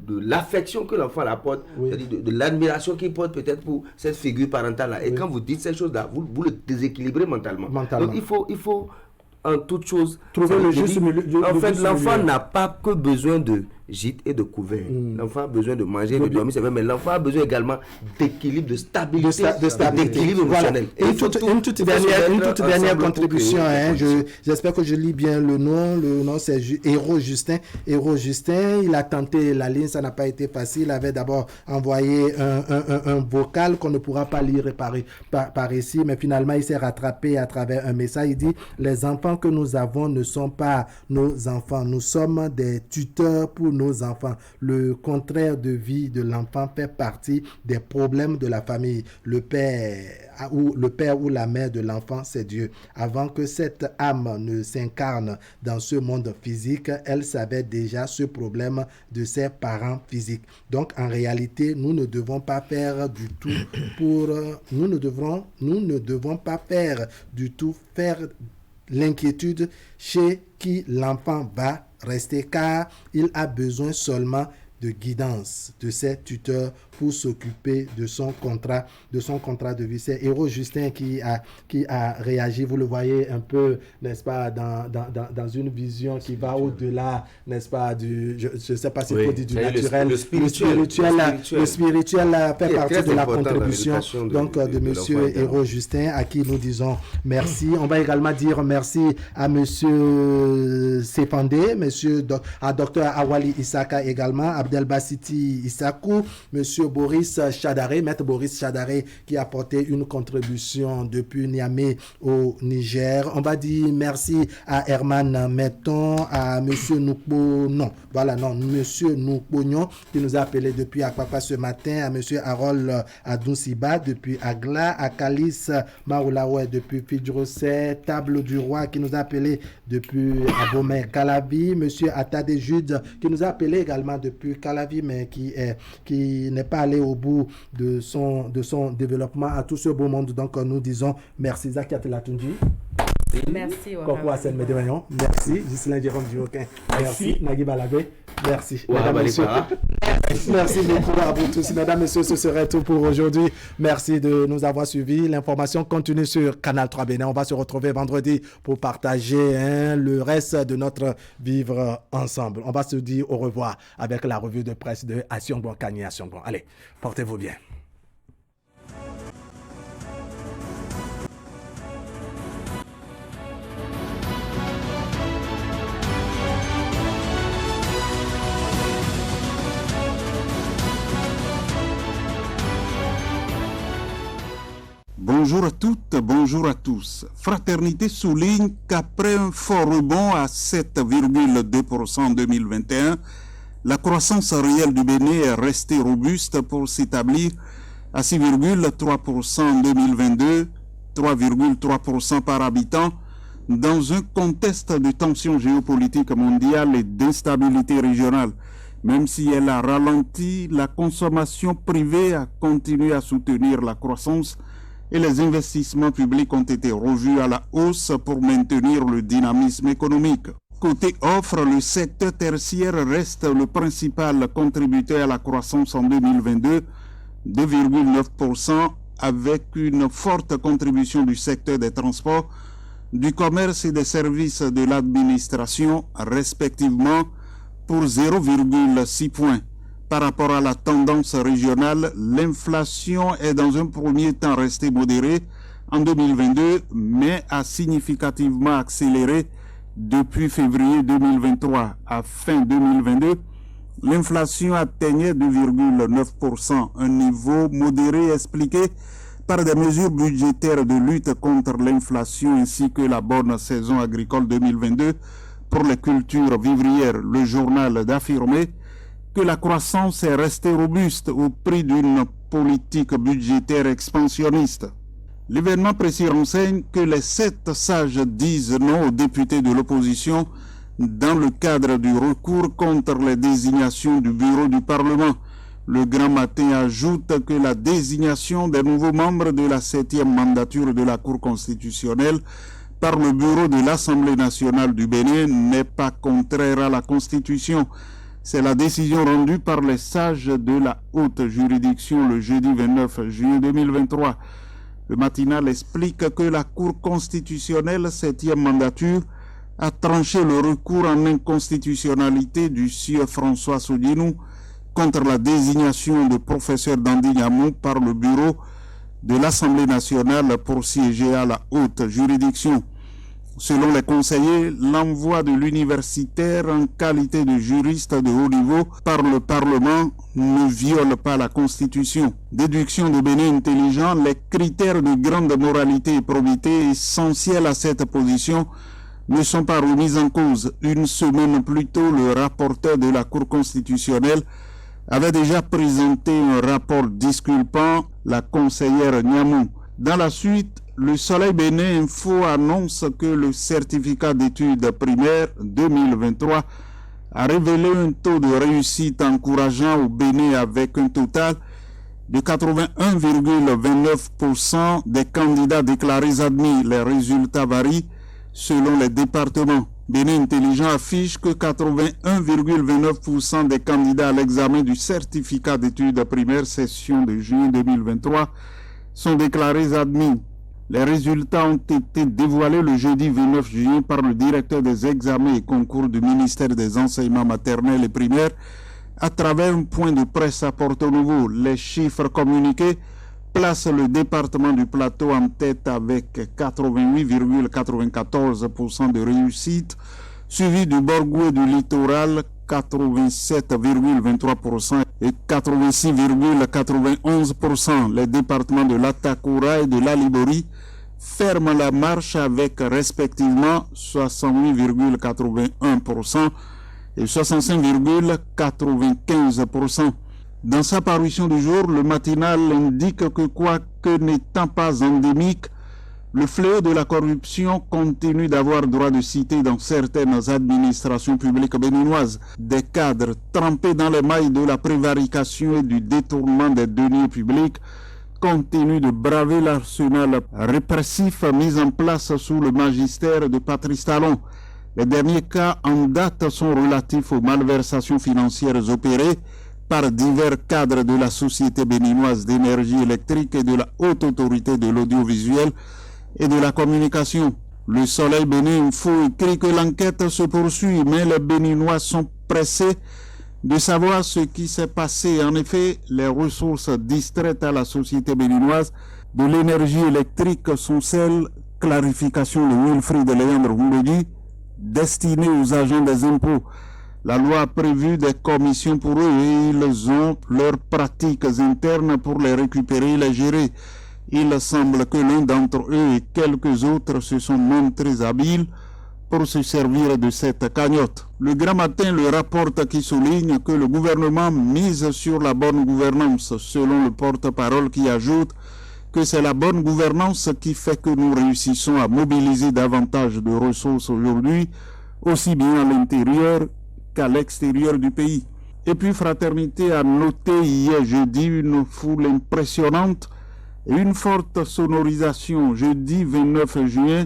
l'affection que l'enfant apporte, de l'admiration qu'il porte peut-être pour cette figure parentale-là. Et quand vous dites ces choses-là, vous le déséquilibrez mentalement. Donc il faut en toute chose trouver le juste milieu. En fait, l'enfant n'a pas que besoin de gîte et de couvert. L'enfant a besoin de manger, de dormir, c'est vrai, mais l'enfant a besoin également d'équilibre, de stabilité, d'équilibre émotionnel. Voilà. Une toute dernière contribution. J'espère que je lis bien le nom. Le nom, c'est Héros Justin. Héros Justin, il a tenté la ligne, ça n'a pas été facile. Il avait d'abord envoyé un vocal qu'on ne pourra pas lire par ici, mais finalement, il s'est rattrapé à travers un message. Il dit, les enfants que nous avons ne sont pas nos enfants. Nous sommes des tuteurs pour nos enfants. Le contraire de vie de l'enfant fait partie des problèmes de la famille. Le père ou la mère de l'enfant, c'est Dieu. Avant que cette âme ne s'incarne dans ce monde physique, elle savait déjà ce problème de ses parents physiques. Donc, en réalité, nous ne devons pas faire du tout nous ne devons pas faire du tout l'inquiétude chez qui l'enfant va rester, car il a besoin seulement de guidance de ses tuteurs pour s'occuper de son contrat de vie. C'est Héros Justin qui a réagi, vous le voyez un peu, n'est-ce pas, dans une vision qui va au-delà, n'est-ce pas, je ne sais pas si il faut dire du naturel. Le spirituel fait partie de la contribution donc de monsieur Héros Justin, à qui nous disons merci. On va également dire merci à monsieur Sépandé, à docteur Awali Isaka également, Abdelbassiti Issakou, monsieur Boris Chadare, maître Boris Chadare, qui a apporté une contribution depuis Niamey au Niger. On va dire merci à Herman Metton, à monsieur monsieur Noukpognon, qui nous a appelé depuis Akpakpa ce matin, à monsieur Harold Adoussiba depuis Agla, à Kalis Maoulaoué depuis Fidjrosset, Table du Roi qui nous a appelé depuis Abomey Calavi, monsieur Atade Jude qui nous a appelé également depuis Calavi, mais qui n'est pas allé au bout de son développement, à tout ce beau monde. Donc nous disons merci. Zakiat Latunji. Merci. Merci. Ghislain Jérôme Duoquin. Merci. Nagui Balabé. Merci. Merci beaucoup à vous tous. Mesdames, Messieurs, ce serait tout pour aujourd'hui. Merci de nous avoir suivis. L'information continue sur Canal 3 Bénin. On va se retrouver vendredi pour partager le reste de notre vivre ensemble. On va se dire au revoir avec la revue de presse de Asiongbon Kanye Asiongbon. Allez, portez-vous bien. Bonjour à toutes, bonjour à tous. Fraternité souligne qu'après un fort rebond à 7,2% en 2021, la croissance réelle du Bénin est restée robuste pour s'établir à 6,3% en 2022, 3,3% par habitant, dans un contexte de tensions géopolitiques mondiales et d'instabilité régionale. Même si elle a ralenti, la consommation privée a continué à soutenir la croissance et les investissements publics ont été revus à la hausse pour maintenir le dynamisme économique. Côté offre, le secteur tertiaire reste le principal contributeur à la croissance en 2022, 2,9%, avec une forte contribution du secteur des transports, du commerce et des services de l'administration, respectivement, pour 0,6 points. Par rapport à la tendance régionale, l'inflation est dans un premier temps restée modérée en 2022, mais a significativement accéléré depuis février 2023. À fin 2022, l'inflation atteignait 2,9%, un niveau modéré expliqué par des mesures budgétaires de lutte contre l'inflation ainsi que la bonne saison agricole 2022 pour les cultures vivrières. Le journal d'affirmer que la croissance est restée robuste au prix d'une politique budgétaire expansionniste. L'événement précis renseigne que les 7 sages disent non aux députés de l'opposition dans le cadre du recours contre les désignations du bureau du Parlement. Le Grand Matin ajoute que la désignation des nouveaux membres de la 7e mandature de la Cour constitutionnelle par le bureau de l'Assemblée nationale du Bénin n'est pas contraire à la Constitution. C'est la décision rendue par les sages de la haute juridiction le jeudi 29 juillet 2023. Le matinal explique que la Cour constitutionnelle 7e mandature a tranché le recours en inconstitutionnalité du sieur François Sodinou contre la désignation de professeur Dandi Niamou par le bureau de l'Assemblée nationale pour siéger à la haute juridiction. Selon les conseillers, l'envoi de l'universitaire en qualité de juriste de haut niveau par le Parlement ne viole pas la Constitution. Déduction de Bénin intelligent, les critères de grande moralité et probité essentiels à cette position ne sont pas remis en cause. Une semaine plus tôt, le rapporteur de la Cour constitutionnelle avait déjà présenté un rapport disculpant la conseillère Niamou. Dans la suite, le Soleil Bénin Info annonce que le certificat d'études primaires 2023 a révélé un taux de réussite encourageant au Bénin avec un total de 81,29% des candidats déclarés admis. Les résultats varient selon les départements. Bénin Intelligent affiche que 81,29% des candidats à l'examen du certificat d'études primaires session de juin 2023 sont déclarés admis. Les résultats ont été dévoilés le jeudi 29 juin par le directeur des examens et concours du ministère des enseignements maternels et primaires à travers un point de presse à Porto Novo. Les chiffres communiqués placent le département du Plateau en tête avec 88,94% de réussite, suivi du Borgou et du Littoral 87,23% et 86,91%. Les départements de l'Atakura et de l'Alibori ferment la marche avec respectivement 68,81% et 65,95%. Dans sa parution du jour, le matinal indique que quoique n'étant pas endémique, le fléau de la corruption continue d'avoir droit de cité dans certaines administrations publiques béninoises. Des cadres trempés dans les mailles de la prévarication et du détournement des deniers publics continuent de braver l'arsenal répressif mis en place sous le magistère de Patrice Talon. Les derniers cas en date sont relatifs aux malversations financières opérées par divers cadres de la Société béninoise d'énergie électrique et de la Haute Autorité de l'audiovisuel et de la communication. Le Soleil Bénin Info écrit que l'enquête se poursuit, mais les Béninois sont pressés de savoir ce qui s'est passé. En effet, les ressources distraites à la Société béninoise de l'énergie électrique sont celles, clarification de Wilfried Léandre Houledi, destinées aux agents des impôts. La loi a prévu des commissions pour eux et ils ont leurs pratiques internes pour les récupérer et les gérer. Il semble que l'un d'entre eux et quelques autres se sont montrés habiles pour se servir de cette cagnotte. Le Grand Matin le rapporte qui souligne que le gouvernement mise sur la bonne gouvernance, selon le porte-parole qui ajoute que c'est la bonne gouvernance qui fait que nous réussissons à mobiliser davantage de ressources aujourd'hui, aussi bien à l'intérieur qu'à l'extérieur du pays. Et puis Fraternité a noté hier jeudi une foule impressionnante et une forte sonorisation jeudi 29 juin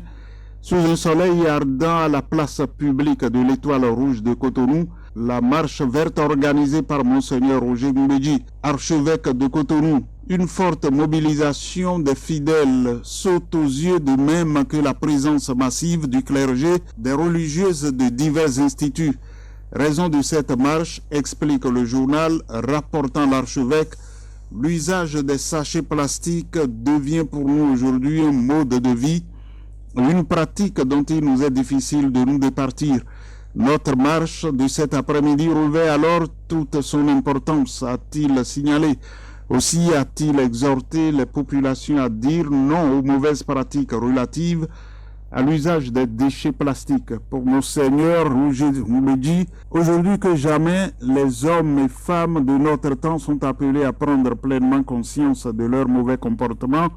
sous un soleil ardent à la place publique de l'Étoile Rouge de Cotonou. La marche verte organisée par Monseigneur Roger Goumbedji, archevêque de Cotonou. Une forte mobilisation des fidèles saute aux yeux, de même que la présence massive du clergé, des religieuses de divers instituts. Raison de cette marche, explique le journal rapportant l'archevêque, l'usage des sachets plastiques devient pour nous aujourd'hui un mode de vie, une pratique dont il nous est difficile de nous départir. Notre marche de cet après-midi revêt alors toute son importance, a-t-il signalé. Aussi a-t-il exhorté les populations à dire non aux mauvaises pratiques relatives à l'usage des déchets plastiques. Pour Monseigneur Roger Goumbedji, aujourd'hui que jamais, les hommes et femmes de notre temps sont appelés à prendre pleinement conscience de leurs mauvais comportements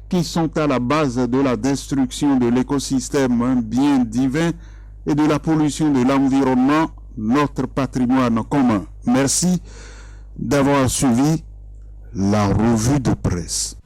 qui sont à la base de la destruction de l'écosystème, un bien divin, et de la pollution de l'environnement, notre patrimoine commun. Merci d'avoir suivi la revue de presse.